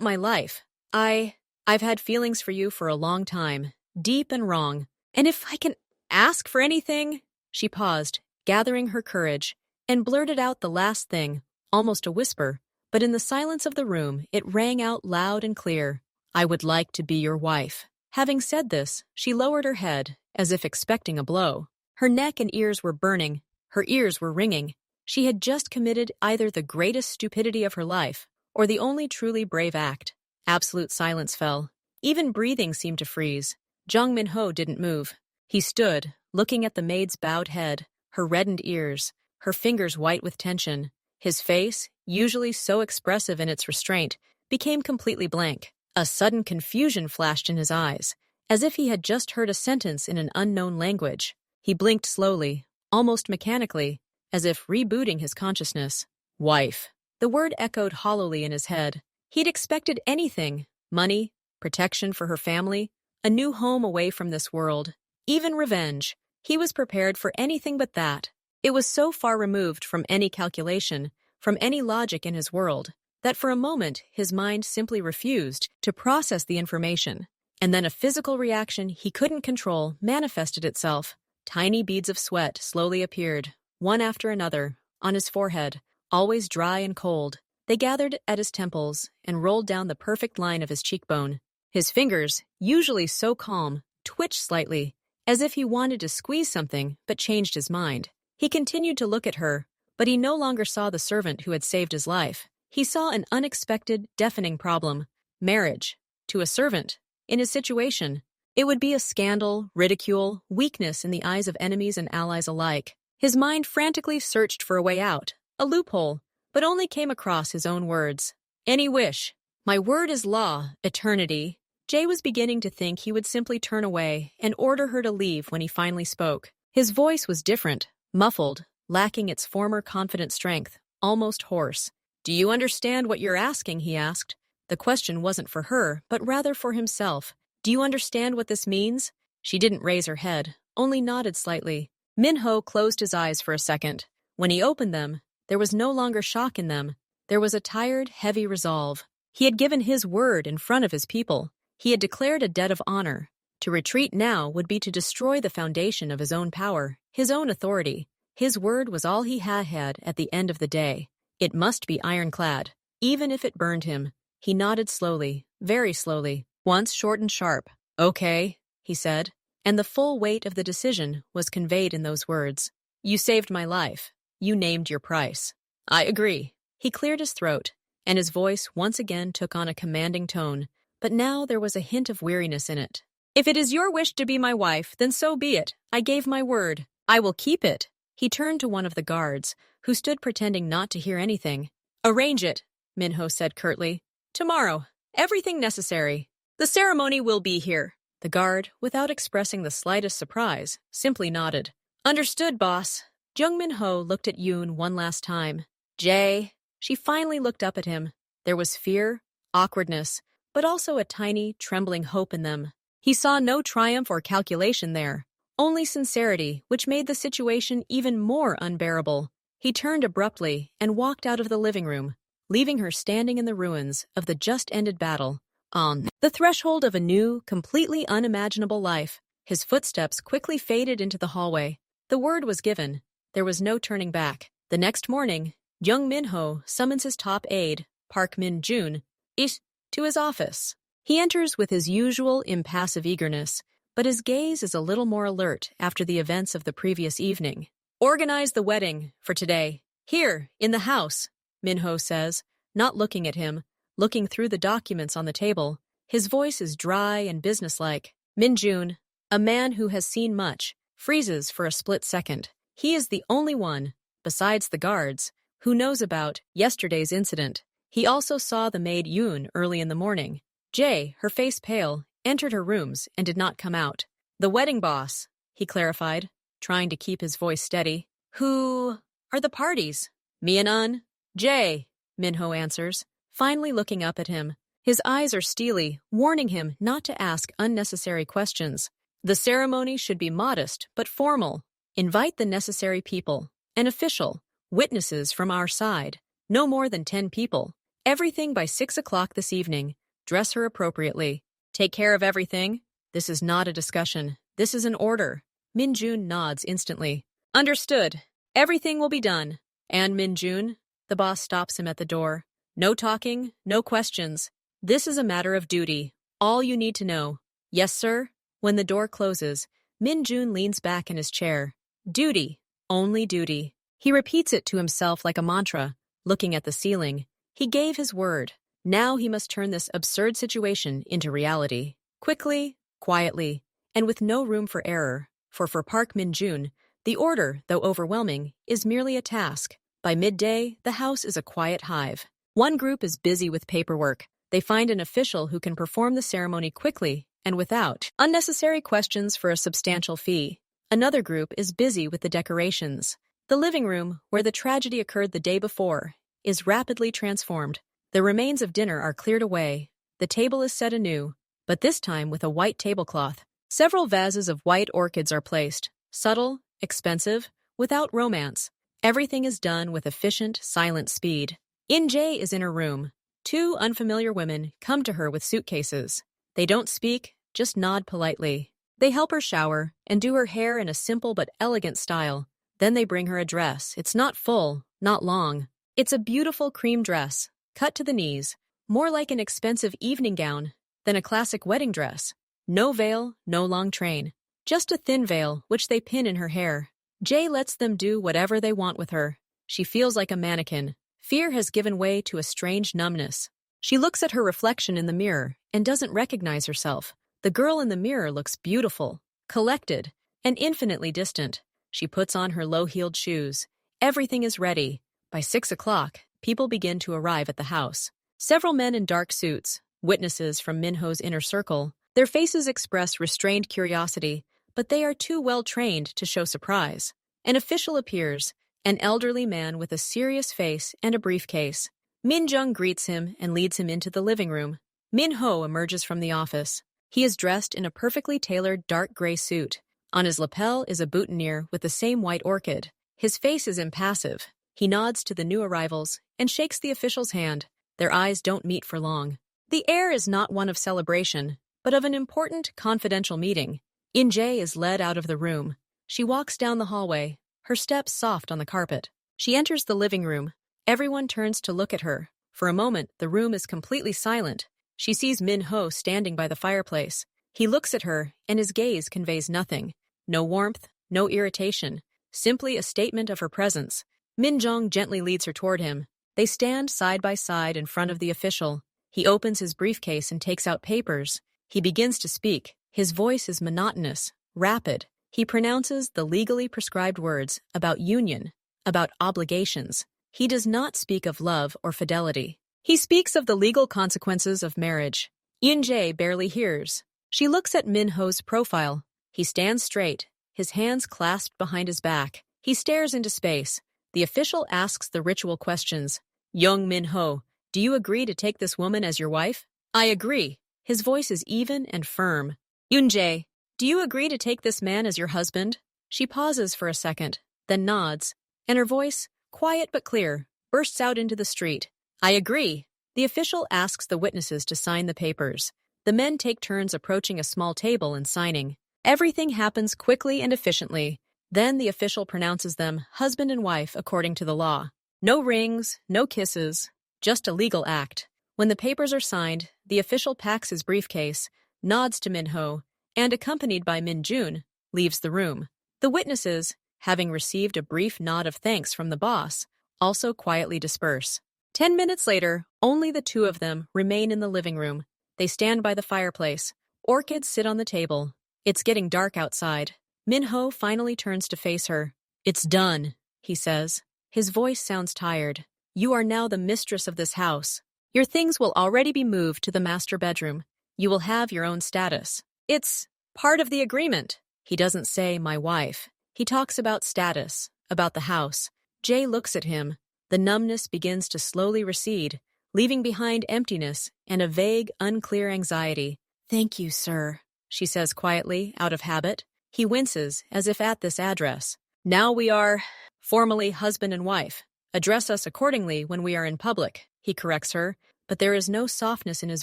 my life. I've had feelings for you for a long time, deep and wrong, and if I can ask for anything, she paused, gathering her courage, and blurted out the last thing, almost a whisper, but in the silence of the room it rang out loud and clear. I would like to be your wife. Having said this, she lowered her head, as if expecting a blow. Her neck and ears were burning, her ears were ringing. She had just committed either the greatest stupidity of her life, or the only truly brave act. Absolute silence fell. Even breathing seemed to freeze. Jung Min-ho didn't move. He stood, looking at the maid's bowed head, her reddened ears, her fingers white with tension. His face, usually so expressive in its restraint, became completely blank. A sudden confusion flashed in his eyes, as if he had just heard a sentence in an unknown language. He blinked slowly, almost mechanically, as if rebooting his consciousness. Wife. The word echoed hollowly in his head. He'd expected anything: money, protection for her family, a new home away from this world, even revenge. He was prepared for anything but that. It was so far removed from any calculation, from any logic in his world, that for a moment his mind simply refused to process the information. And then a physical reaction he couldn't control manifested itself. Tiny beads of sweat slowly appeared, one after another, on his forehead, always dry and cold. They gathered at his temples and rolled down the perfect line of his cheekbone. His fingers, usually so calm, twitched slightly, as if he wanted to squeeze something but changed his mind. He continued to look at her, but he no longer saw the servant who had saved his life. He saw an unexpected, deafening problem: marriage. To a servant. In his situation, it would be a scandal, ridicule, weakness in the eyes of enemies and allies alike. His mind frantically searched for a way out, a loophole, but only came across his own words. Any wish. My word is law, eternity. Jay was beginning to think he would simply turn away and order her to leave when he finally spoke. His voice was different, muffled, lacking its former confident strength, almost hoarse. Do you understand what you're asking? He asked. The question wasn't for her, but rather for himself. Do you understand what this means? She didn't raise her head, only nodded slightly. Min-ho closed his eyes for a second. When he opened them, there was no longer shock in them. There was a tired, heavy resolve. He had given his word in front of his people. He had declared a debt of honor. To retreat now would be to destroy the foundation of his own power, his own authority. His word was all he had at the end of the day. It must be ironclad, even if it burned him. He nodded slowly, very slowly, once short and sharp. "Okay," he said, and the full weight of the decision was conveyed in those words. "You saved my life. You named your price." "I agree." He cleared his throat, and his voice once again took on a commanding tone, but now there was a hint of weariness in it. "If it is your wish to be my wife, then so be it. I gave my word. I will keep it." He turned to one of the guards, who stood pretending not to hear anything. "Arrange it," Min-ho said curtly. "Tomorrow. Everything necessary. The ceremony will be here." The guard, without expressing the slightest surprise, simply nodded. "Understood, boss." Jung Min-ho looked at Yoon one last time. "Jay." She finally looked up at him. There was fear, awkwardness, but also a tiny, trembling hope in them. He saw no triumph or calculation there, only sincerity, which made the situation even more unbearable. He turned abruptly and walked out of the living room, leaving her standing in the ruins of the just-ended battle, on the threshold of a new, completely unimaginable life. His footsteps quickly faded into the hallway. The word was given. There was no turning back. The next morning, Jung Min-ho summons his top aide, Park Min-jun, to his office. He enters with his usual impassive eagerness, but his gaze is a little more alert after the events of the previous evening. "Organize the wedding for today. Here, in the house," Min-ho says, not looking at him, looking through the documents on the table. His voice is dry and businesslike. Min-jun, a man who has seen much, freezes for a split second. He is the only one, besides the guards, who knows about yesterday's incident. He also saw the maid Yoon early in the morning. Jae, her face pale, entered her rooms and did not come out. "The wedding boss," he clarified, trying to keep his voice steady. "Who are the parties?" "Mian-un." "Jae," Min-ho answers, finally looking up at him. His eyes are steely, warning him not to ask unnecessary questions. "The ceremony should be modest but formal. Invite the necessary people, an official, witnesses from our side, no more than 10 people. Everything by 6 o'clock this evening. Dress her appropriately. Take care of everything. This is not a discussion. This is an order." Min-jun nods instantly. "Understood. Everything will be done." "And Min-jun," the boss stops him at the door. "No talking, no questions. This is a matter of duty. All you need to know." "Yes, sir." When the door closes, Min-jun leans back in his chair. "Duty. Only duty." He repeats it to himself like a mantra, looking at the ceiling. He gave his word. Now he must turn this absurd situation into reality. Quickly, quietly, and with no room for error. For Park Min-jun, the order, though overwhelming, is merely a task. By midday, the house is a quiet hive. One group is busy with paperwork. They find an official who can perform the ceremony quickly and without unnecessary questions for a substantial fee. Another group is busy with the decorations. The living room, where the tragedy occurred the day before, is rapidly transformed. The remains of dinner are cleared away. The table is set anew, but this time with a white tablecloth. Several vases of white orchids are placed, subtle, expensive, without romance. Everything is done with efficient, silent speed. Jae is in her room. 2 unfamiliar women come to her with suitcases. They don't speak, just nod politely. They help her shower and do her hair in a simple but elegant style. Then they bring her a dress. It's not full, not long. It's a beautiful cream dress, cut to the knees, more like an expensive evening gown than a classic wedding dress. No veil, no long train. Just a thin veil, which they pin in her hair. Jae lets them do whatever they want with her. She feels like a mannequin. Fear has given way to a strange numbness. She looks at her reflection in the mirror and doesn't recognize herself. The girl in the mirror looks beautiful, collected, and infinitely distant. She puts on her low-heeled shoes. Everything is ready. By 6 o'clock, people begin to arrive at the house. Several men in dark suits, witnesses from Min-ho's inner circle. Their faces express restrained curiosity, but they are too well trained to show surprise. An official appears, an elderly man with a serious face and a briefcase. Min-jung greets him and leads him into the living room. Min-ho emerges from the office. He is dressed in a perfectly tailored dark gray suit. On his lapel is a boutonniere with the same white orchid. His face is impassive. He nods to the new arrivals and shakes the official's hand. Their eyes don't meet for long. The air is not one of celebration, but of an important, confidential meeting. Yunjae is led out of the room. She walks down the hallway, her steps soft on the carpet. She enters the living room. Everyone turns to look at her. For a moment, the room is completely silent. She sees Min-ho standing by the fireplace. He looks at her, and his gaze conveys nothing. No warmth, no irritation, simply a statement of her presence. Min-jong gently leads her toward him. They stand side by side in front of the official. He opens his briefcase and takes out papers. He begins to speak. His voice is monotonous, rapid. He pronounces the legally prescribed words about union, about obligations. He does not speak of love or fidelity. He speaks of the legal consequences of marriage. Yunjae barely hears. She looks at Min-ho's profile. He stands straight, his hands clasped behind his back. He stares into space. The official asks the ritual questions. Young Min-ho, do you agree to take this woman as your wife? I agree. His voice is even and firm. Yunjae, do you agree to take this man as your husband? She pauses for a second, then nods, and her voice, quiet but clear, bursts out into the street. I agree. The official asks the witnesses to sign the papers. The men take turns approaching a small table and signing. Everything happens quickly and efficiently. Then the official pronounces them husband and wife according to the law. No rings, no kisses, just a legal act. When the papers are signed, the official packs his briefcase, nods to Min-ho, and accompanied by Min-jun, leaves the room. The witnesses, having received a brief nod of thanks from the boss, also quietly disperse. 10 minutes later, only the two of them remain in the living room. They stand by the fireplace. Orchids sit on the table. It's getting dark outside. Min-ho finally turns to face her. It's done, he says. His voice sounds tired. You are now the mistress of this house. Your things will already be moved to the master bedroom. You will have your own status. It's part of the agreement. He doesn't say, my wife. He talks about status, about the house. Jay looks at him. The numbness begins to slowly recede, leaving behind emptiness and a vague, unclear anxiety. Thank you, sir, she says quietly, out of habit. He winces, as if at this address. Now we are formally husband and wife. Address us accordingly when we are in public, he corrects her, but there is no softness in his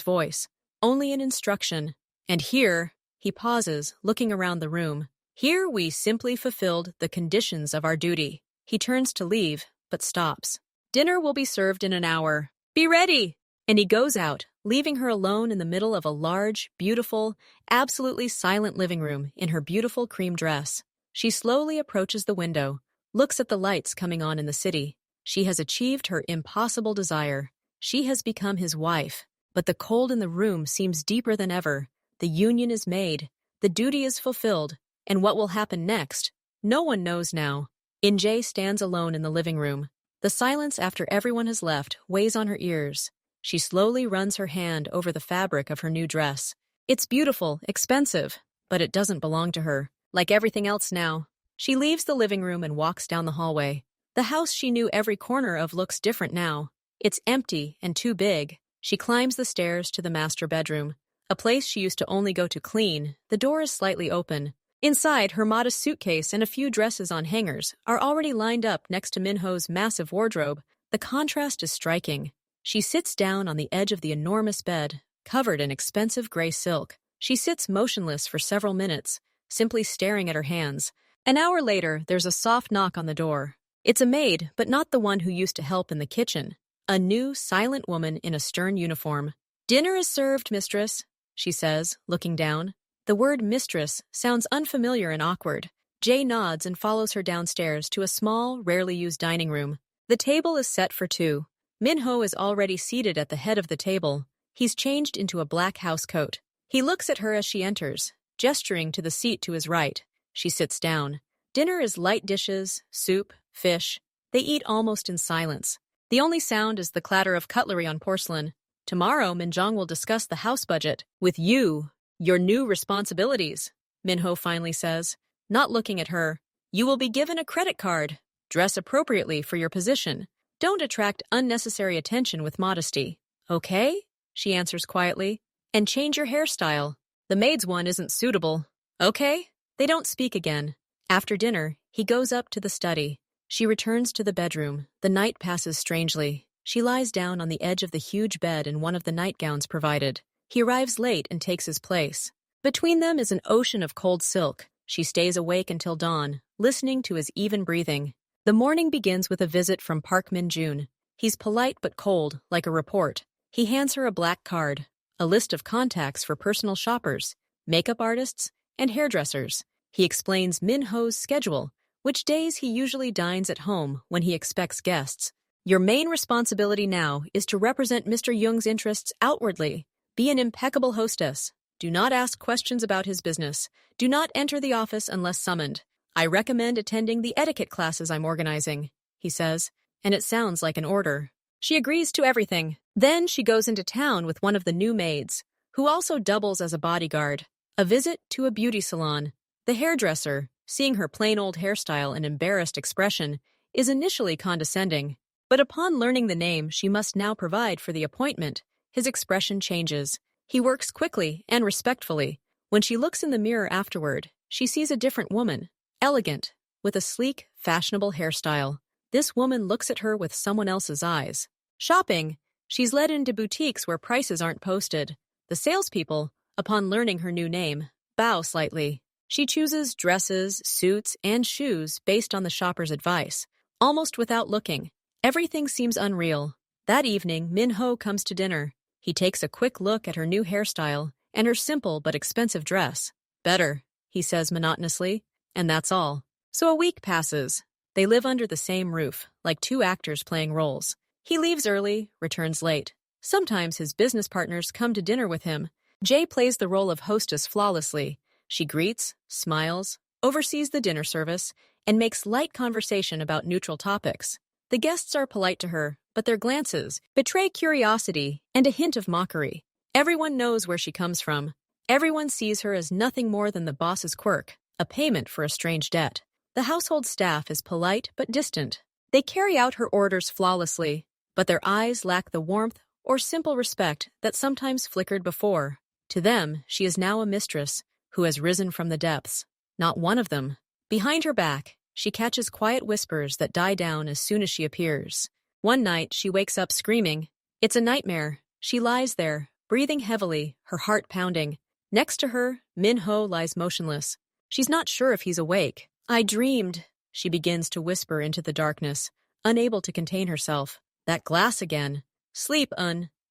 voice, only an instruction. And here, he pauses, looking around the room. Here we simply fulfilled the conditions of our duty. He turns to leave, but stops. Dinner will be served in an hour. Be ready! And he goes out, leaving her alone in the middle of a large, beautiful, absolutely silent living room in her beautiful cream dress. She slowly approaches the window, looks at the lights coming on in the city. She has achieved her impossible desire. She has become his wife, but the cold in the room seems deeper than ever. The union is made, the duty is fulfilled, and what will happen next? No one knows now. Yunjae stands alone in the living room. The silence after everyone has left weighs on her ears. She slowly runs her hand over the fabric of her new dress. It's beautiful, expensive, but it doesn't belong to her. Like everything else now, she leaves the living room and walks down the hallway. The house she knew every corner of looks different now. It's empty and too big. She climbs the stairs to the master bedroom, a place she used to only go to clean. The door is slightly open. Inside, her modest suitcase and a few dresses on hangers are already lined up next to Min-ho's massive wardrobe. The contrast is striking. She sits down on the edge of the enormous bed, covered in expensive gray silk. She sits motionless for several minutes, simply staring at her hands. An hour later, there's a soft knock on the door. It's a maid, but not the one who used to help in the kitchen. A new, silent woman in a stern uniform. Dinner is served, mistress, she says, looking down. The word mistress sounds unfamiliar and awkward. Jay nods and follows her downstairs to a small, rarely used dining room. The table is set for two. Min-ho is already seated at the head of the table. He's changed into a black housecoat. He looks at her as she enters, gesturing to the seat to his right. She sits down. Dinner is light dishes, soup, fish. They eat almost in silence. The only sound is the clatter of cutlery on porcelain. Tomorrow, Min-jong will discuss the house budget with you. Your new responsibilities, Min-ho finally says, not looking at her. You will be given a credit card. Dress appropriately for your position. Don't attract unnecessary attention with modesty. Okay? She answers quietly. And change your hairstyle. The maid's one isn't suitable. Okay? They don't speak again. After dinner, he goes up to the study. She returns to the bedroom. The night passes strangely. She lies down on the edge of the huge bed in one of the nightgowns provided. He arrives late and takes his place. Between them is an ocean of cold silk. She stays awake until dawn, listening to his even breathing. The morning begins with a visit from Park Min-jun. He's polite but cold, like a report. He hands her a black card, a list of contacts for personal shoppers, makeup artists, and hairdressers. He explains Min-ho's schedule, which days he usually dines at home when he expects guests. Your main responsibility now is to represent Mr. Jung's interests outwardly. Be an impeccable hostess. Do not ask questions about his business. Do not enter the office unless summoned. I recommend attending the etiquette classes I'm organizing, he says, and it sounds like an order. She agrees to everything. Then she goes into town with one of the new maids, who also doubles as a bodyguard. A visit to a beauty salon. The hairdresser, seeing her plain old hairstyle and embarrassed expression, is initially condescending. But upon learning the name she must now provide for the appointment, his expression changes. He works quickly and respectfully. When she looks in the mirror afterward, she sees a different woman, elegant, with a sleek, fashionable hairstyle. This woman looks at her with someone else's eyes. Shopping. She's led into boutiques where prices aren't posted. The salespeople, upon learning her new name, bow slightly. She chooses dresses, suits, and shoes based on the shopper's advice, almost without looking. Everything seems unreal. That evening, Min-ho comes to dinner. He takes a quick look at her new hairstyle and her simple but expensive dress. Better, he says monotonously, and that's all. So a week passes. They live under the same roof, like two actors playing roles. He leaves early, returns late. Sometimes his business partners come to dinner with him. Jay plays the role of hostess flawlessly. She greets, smiles, oversees the dinner service, and makes light conversation about neutral topics. The guests are polite to her, but their glances betray curiosity and a hint of mockery. Everyone knows where she comes from. Everyone sees her as nothing more than the boss's quirk, a payment for a strange debt. The household staff is polite but distant. They carry out her orders flawlessly, but their eyes lack the warmth or simple respect that sometimes flickered before. To them, she is now a mistress who has risen from the depths. Not one of them. Behind her back, she catches quiet whispers that die down as soon as she appears. One night, she wakes up screaming. It's a nightmare. She lies there, breathing heavily, her heart pounding. Next to her, Min-ho lies motionless. She's not sure if he's awake. I dreamed, she begins to whisper into the darkness, unable to contain herself. That glass again. Sleep,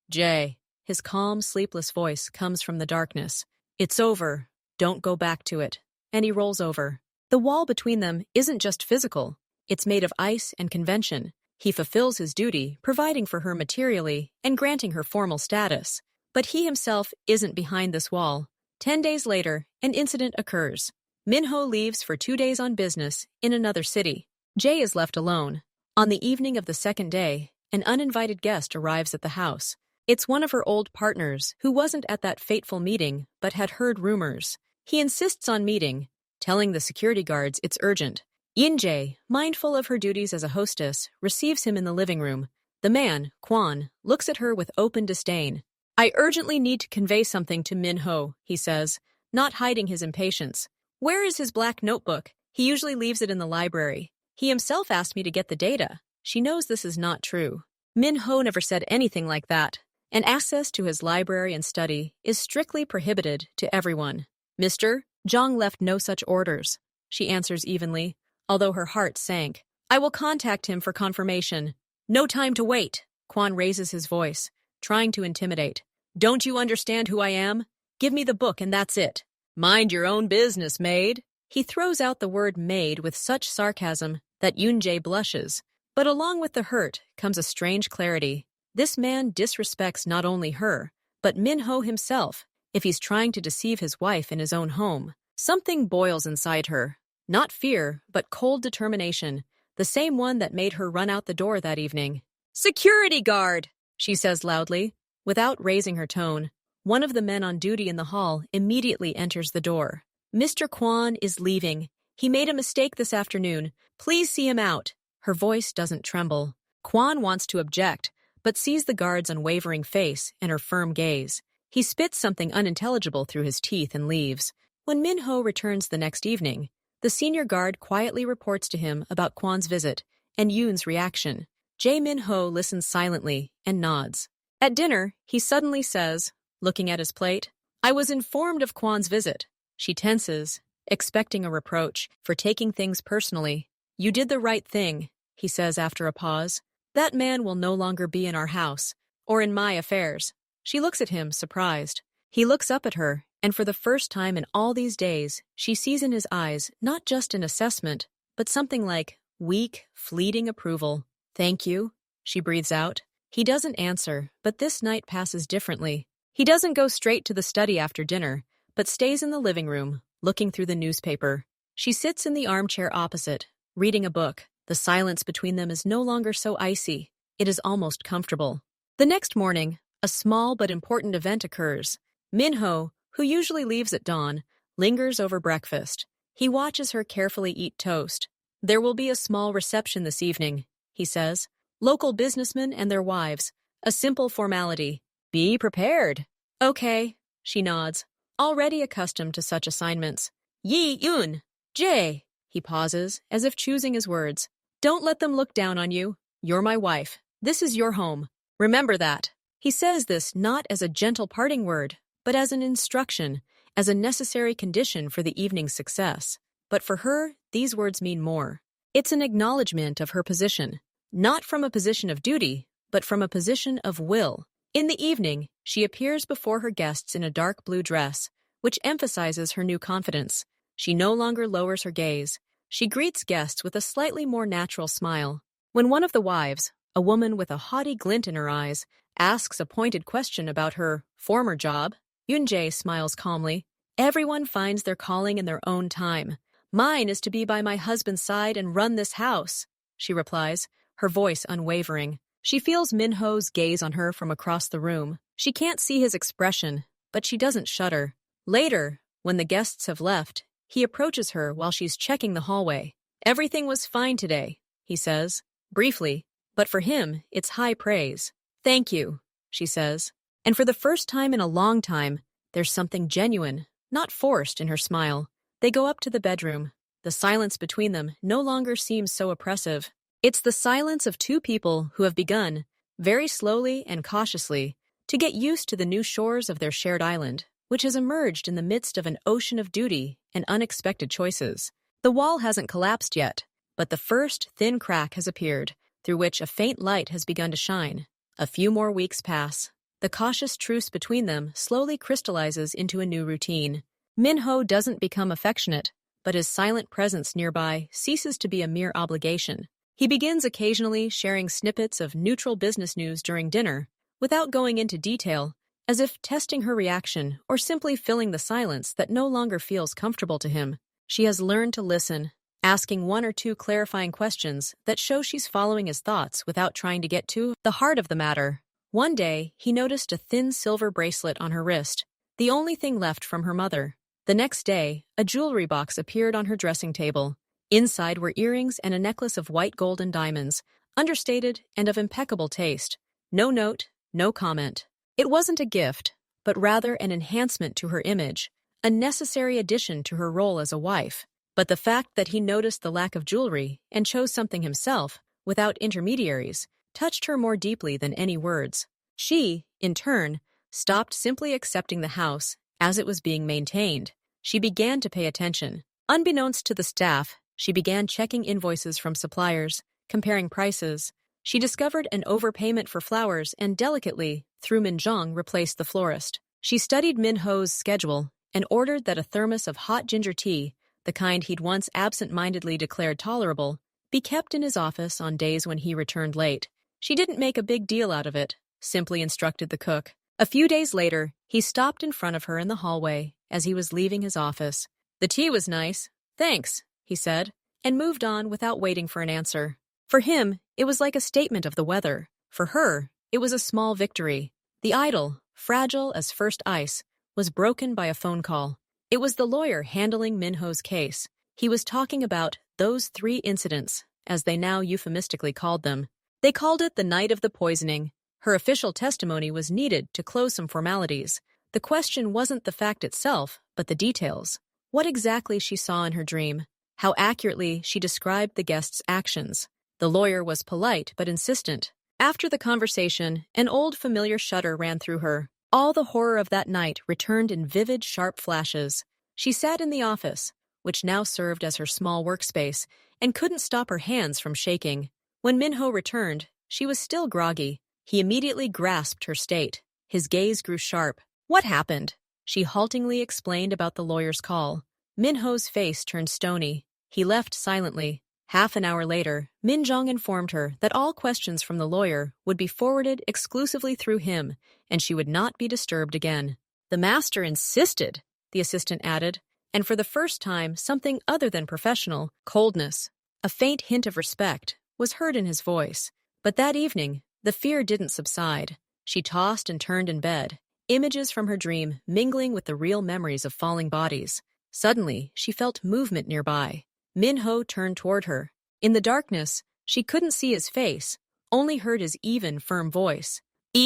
Jay. His calm, sleepless voice comes from the darkness. It's over. Don't go back to it. And he rolls over. The wall between them isn't just physical. It's made of ice and convention. He fulfills his duty, providing for her materially and granting her formal status. But he himself isn't behind this wall. 10 days later, an incident occurs. Min-ho leaves for 2 days on business in another city. Jay is left alone. On the evening of the second day, an uninvited guest arrives at the house. It's one of her old partners who wasn't at that fateful meeting but had heard rumors. He insists on meeting, telling the security guards it's urgent. Yin-jae, mindful of her duties as a hostess, receives him in the living room. The man, Kwon, looks at her with open disdain. I urgently need to convey something to Min-ho, he says, not hiding his impatience. Where is his black notebook? He usually leaves it in the library. He himself asked me to get the data. She knows this is not true. Min-ho never said anything like that, and access to his library and study is strictly prohibited to everyone. Mr. Jong left no such orders, she answers evenly, although her heart sank. I will contact him for confirmation. No time to wait. Kwon raises his voice, trying to intimidate. Don't you understand who I am? Give me the book and that's it. Mind your own business, maid. He throws out the word maid with such sarcasm that Yoon-jae blushes. But along with the hurt comes a strange clarity. This man disrespects not only her, but Min-ho himself, if he's trying to deceive his wife in his own home. Something boils inside her. Not fear, but cold determination, the same one that made her run out the door that evening. Security guard, she says loudly. Without raising her tone, one of the men on duty in the hall immediately enters the door. Mr. Kwon is leaving. He made a mistake this afternoon. Please see him out. Her voice doesn't tremble. Kwon wants to object, but sees the guard's unwavering face and her firm gaze. He spits something unintelligible through his teeth and leaves. When Min-ho returns the next evening, the senior guard quietly reports to him about Kwan's visit and Yoon's reaction. Jae Min-ho listens silently and nods. At dinner, he suddenly says, looking at his plate, "I was informed of Kwan's visit." She tenses, expecting a reproach for taking things personally. "You did the right thing," he says after a pause. "That man will no longer be in our house, or in my affairs." She looks at him, surprised. He looks up at her, and for the first time in all these days, she sees in his eyes not just an assessment, but something like weak, fleeting approval. "Thank you," she breathes out. He doesn't answer, but this night passes differently. He doesn't go straight to the study after dinner, but stays in the living room, looking through the newspaper. She sits in the armchair opposite, reading a book. The silence between them is no longer so icy. It is almost comfortable. The next morning, a small but important event occurs. Min-ho, who usually leaves at dawn, lingers over breakfast. He watches her carefully eat toast. "There will be a small reception this evening," he says. "Local businessmen and their wives. A simple formality. Be prepared." "Okay," she nods, already accustomed to such assignments. "Yi-yoon, Jae." He pauses, as if choosing his words. "Don't let them look down on you. You're my wife. This is your home. Remember that." He says this not as a gentle parting word, but as an instruction, as a necessary condition for the evening's success. But for her, these words mean more. It's an acknowledgement of her position, not from a position of duty, but from a position of will. In the evening, she appears before her guests in a dark blue dress, which emphasizes her new confidence. She no longer lowers her gaze. She greets guests with a slightly more natural smile. When one of the wives, a woman with a haughty glint in her eyes, asks a pointed question about her former job, Yoon-jae smiles calmly. "Everyone finds their calling in their own time. Mine is to be by my husband's side and run this house," she replies, her voice unwavering. She feels Min-ho's gaze on her from across the room. She can't see his expression, but she doesn't shudder. Later, when the guests have left, he approaches her while she's checking the hallway. "Everything was fine today," he says, briefly, but for him, it's high praise. "Thank you," she says. And for the first time in a long time, there's something genuine, not forced, in her smile. They go up to the bedroom. The silence between them no longer seems so oppressive. It's the silence of two people who have begun, very slowly and cautiously, to get used to the new shores of their shared island, which has emerged in the midst of an ocean of duty and unexpected choices. The wall hasn't collapsed yet, but the first thin crack has appeared, through which a faint light has begun to shine. A few more weeks pass. The cautious truce between them slowly crystallizes into a new routine. Min-ho doesn't become affectionate, but his silent presence nearby ceases to be a mere obligation. He begins occasionally sharing snippets of neutral business news during dinner, without going into detail, as if testing her reaction or simply filling the silence that no longer feels comfortable to him. She has learned to listen, asking one or two clarifying questions that show she's following his thoughts without trying to get to the heart of the matter. One day, he noticed a thin silver bracelet on her wrist, the only thing left from her mother. The next day, a jewelry box appeared on her dressing table. Inside were earrings and a necklace of white gold and diamonds, understated and of impeccable taste. No note, no comment. It wasn't a gift, but rather an enhancement to her image, a necessary addition to her role as a wife. But the fact that he noticed the lack of jewelry and chose something himself, without intermediaries, touched her more deeply than any words. She, in turn, stopped simply accepting the house as it was being maintained. She began to pay attention. Unbeknownst to the staff, she began checking invoices from suppliers, comparing prices. She discovered an overpayment for flowers and delicately, through Minjong, replaced the florist. She studied Min-ho's schedule and ordered that a thermos of hot ginger tea, the kind he'd once absent-mindedly declared tolerable, be kept in his office on days when he returned late. She didn't make a big deal out of it, simply instructed the cook. A few days later, he stopped in front of her in the hallway as he was leaving his office. "The tea was nice. Thanks," he said, and moved on without waiting for an answer. For him, it was like a statement of the weather. For her, it was a small victory. The idol, fragile as first ice, was broken by a phone call. It was the lawyer handling Min-ho's case. He was talking about those 3 incidents, as they now euphemistically called them. They called it the night of the poisoning. Her official testimony was needed to close some formalities, The question wasn't the fact itself, but the details. What exactly she saw in her dream. How accurately she described the guest's actions. The lawyer was polite but insistent. After the conversation, an old familiar shudder ran through her. All the horror of that night returned in vivid, sharp flashes. She sat in the office, which now served as her small workspace, and couldn't stop her hands from shaking. When Minho returned, she was still groggy. He immediately grasped her state. His gaze grew sharp. "What happened?" She haltingly explained about the lawyer's call. Minho's face turned stony. He left silently. Half an hour later, Minjong informed her that all questions from the lawyer would be forwarded exclusively through him, and she would not be disturbed again. "The master insisted," the assistant added, and for the first time something other than professional, coldness, a faint hint of respect, was heard in his voice. But that evening, the fear didn't subside. She tossed and turned in bed, images from her dream mingling with the real memories of falling bodies. Suddenly, she felt movement nearby. Minho turned toward her. In the darkness, she couldn't see his face, only heard his even, firm voice. "EJ,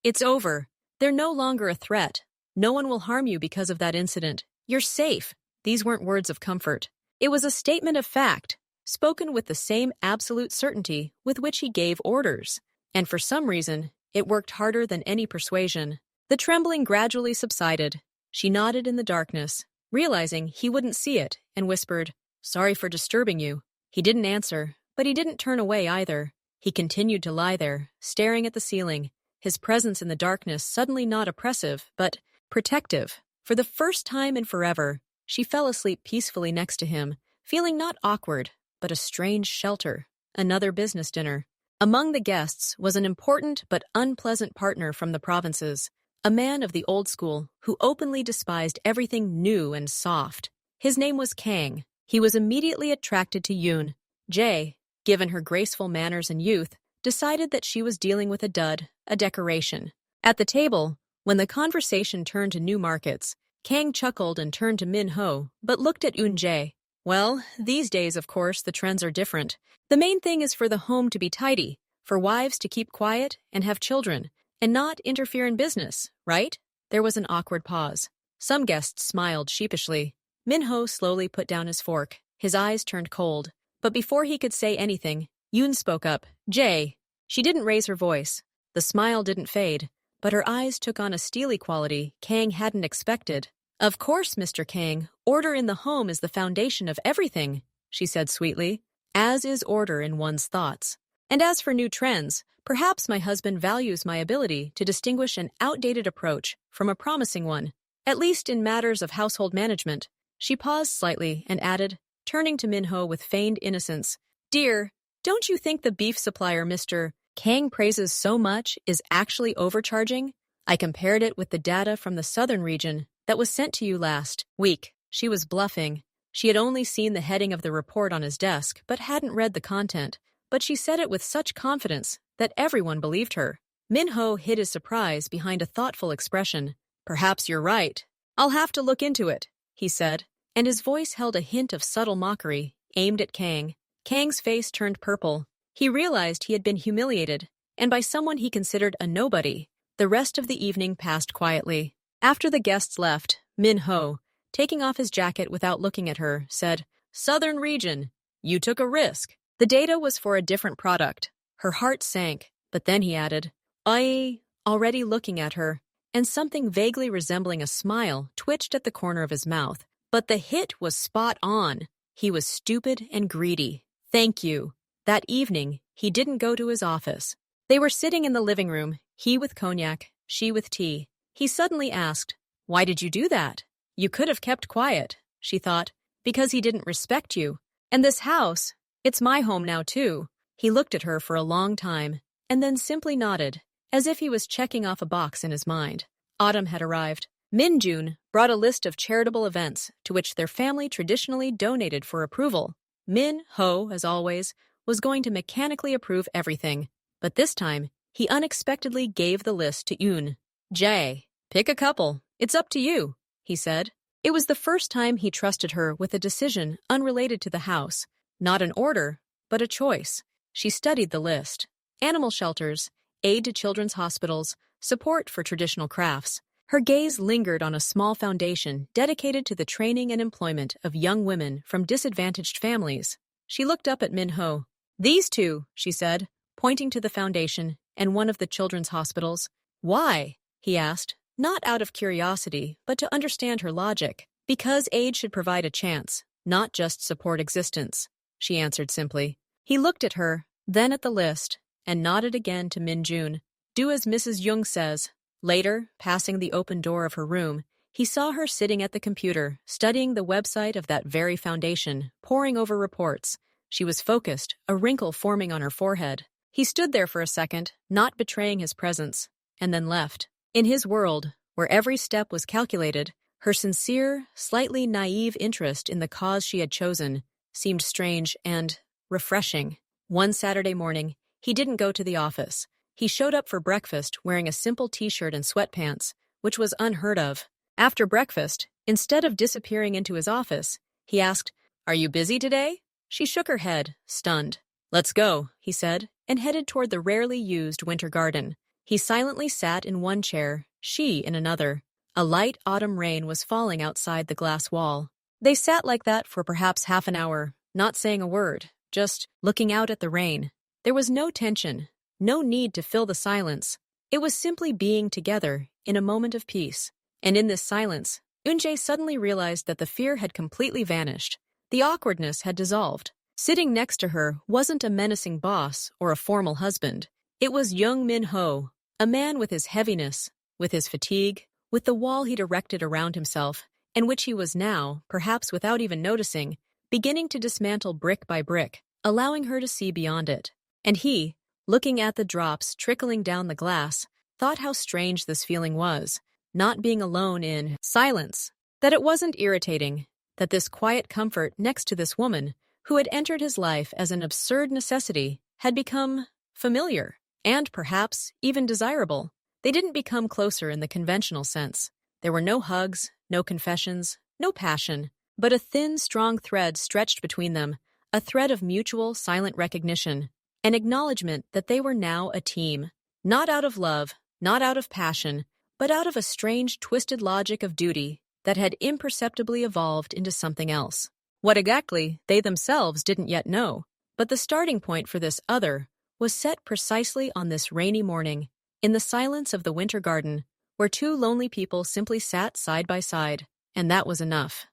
it's over. They're no longer a threat. No one will harm you because of that incident. You're safe." These weren't words of comfort. It was a statement of fact, spoken with the same absolute certainty with which he gave orders. And for some reason, it worked harder than any persuasion. The trembling gradually subsided. She nodded in the darkness, realizing he wouldn't see it, and whispered, "Sorry for disturbing you." He didn't answer, but he didn't turn away either. He continued to lie there, staring at the ceiling, his presence in the darkness suddenly not oppressive, but protective. For the first time in forever, she fell asleep peacefully next to him, feeling not awkward, but a strange shelter. Another business dinner. Among the guests was an important but unpleasant partner from the provinces, a man of the old school who openly despised everything new and soft. His name was Kang. He was immediately attracted to Yoon. Jae, given her graceful manners and youth, decided that she was dealing with a dud, a decoration. At the table, when the conversation turned to new markets, Kang chuckled and turned to Min Ho, but looked at Yoon Jae. "Well, these days, of course, the trends are different. The main thing is for the home to be tidy, for wives to keep quiet and have children, and not interfere in business, right?" There was an awkward pause. Some guests smiled sheepishly. Minho slowly put down his fork. His eyes turned cold. But before he could say anything, Yoon spoke up. "Jae." She didn't raise her voice. The smile didn't fade, but her eyes took on a steely quality Kang hadn't expected. "Of course, Mr. Kang, order in the home is the foundation of everything," she said sweetly, "as is order in one's thoughts. And as for new trends, perhaps my husband values my ability to distinguish an outdated approach from a promising one, at least in matters of household management." She paused slightly and added, turning to Minho with feigned innocence, "Dear, don't you think the beef supplier Mr. Kang praises so much is actually overcharging? I compared it with the data from the southern region that was sent to you last week." She was bluffing. She had only seen the heading of the report on his desk, but hadn't read the content. But she said it with such confidence that everyone believed her. Minho hid his surprise behind a thoughtful expression. "Perhaps you're right. I'll have to look into it," he said, and his voice held a hint of subtle mockery, aimed at Kang. Kang's face turned purple. He realized he had been humiliated, and by someone he considered a nobody. The rest of the evening passed quietly. After the guests left, Min Ho, taking off his jacket without looking at her, said, "Southern region, you took a risk." The data was for a different product. Her heart sank, but then he added, already looking at her, and something vaguely resembling a smile twitched at the corner of his mouth. But the hit was spot on. He was stupid and greedy. "Thank you." That evening, he didn't go to his office. They were sitting in the living room, he with cognac, she with tea. He suddenly asked, "Why did you do that?" "You could have kept quiet," she thought, "because he didn't respect you. And this house, it's my home now too." He looked at her for a long time, and then simply nodded, as if he was checking off a box in his mind. Autumn had arrived. Min-jun brought a list of charitable events to which their family traditionally donated for approval. Min-ho, as always, was going to mechanically approve everything, but this time, he unexpectedly gave the list to Yoon. "Jae, pick a couple. It's up to you," he said. It was the first time he trusted her with a decision unrelated to the house. Not an order, but a choice. She studied the list. Animal shelters, aid to children's hospitals, support for traditional crafts. Her gaze lingered on a small foundation dedicated to the training and employment of young women from disadvantaged families. She looked up at Min-ho. "These two," she said, pointing to the foundation and one of the children's hospitals. "Why?" he asked, not out of curiosity, but to understand her logic. "Because aid should provide a chance, not just support existence," she answered simply. He looked at her, then at the list, and nodded again to Min-jun. "Do as Mrs. Jung says." Later, passing the open door of her room, he saw her sitting at the computer, studying the website of that very foundation, poring over reports. She was focused, a wrinkle forming on her forehead. He stood there for a second, not betraying his presence, and then left. In his world, where every step was calculated, her sincere, slightly naive interest in the cause she had chosen seemed strange and refreshing. One Saturday morning, he didn't go to the office. He showed up for breakfast wearing a simple t-shirt and sweatpants, which was unheard of. After breakfast, instead of disappearing into his office, he asked, "Are you busy today?" She shook her head, stunned. "Let's go," he said, and headed toward the rarely used winter garden. He silently sat in one chair, she in another. A light autumn rain was falling outside the glass wall. They sat like that for perhaps half an hour, not saying a word, just looking out at the rain. There was no tension, no need to fill the silence. It was simply being together in a moment of peace. And in this silence, Eun-jae suddenly realized that the fear had completely vanished. The awkwardness had dissolved. Sitting next to her wasn't a menacing boss or a formal husband. It was young Min-ho, a man with his heaviness, with his fatigue, with the wall he'd erected around himself, and which he was now, perhaps without even noticing, beginning to dismantle brick by brick, allowing her to see beyond it. And he, looking at the drops trickling down the glass, thought how strange this feeling was, not being alone in silence, that it wasn't irritating, that this quiet comfort next to this woman, who had entered his life as an absurd necessity, had become familiar, and perhaps even desirable. They didn't become closer in the conventional sense. There were no hugs, no confessions, no passion, but a thin, strong thread stretched between them, a thread of mutual, silent recognition, an acknowledgement that they were now a team, not out of love, not out of passion, but out of a strange, twisted logic of duty that had imperceptibly evolved into something else. What exactly, they themselves didn't yet know, but the starting point for this other was set precisely on this rainy morning, in the silence of the winter garden, where two lonely people simply sat side by side, and that was enough.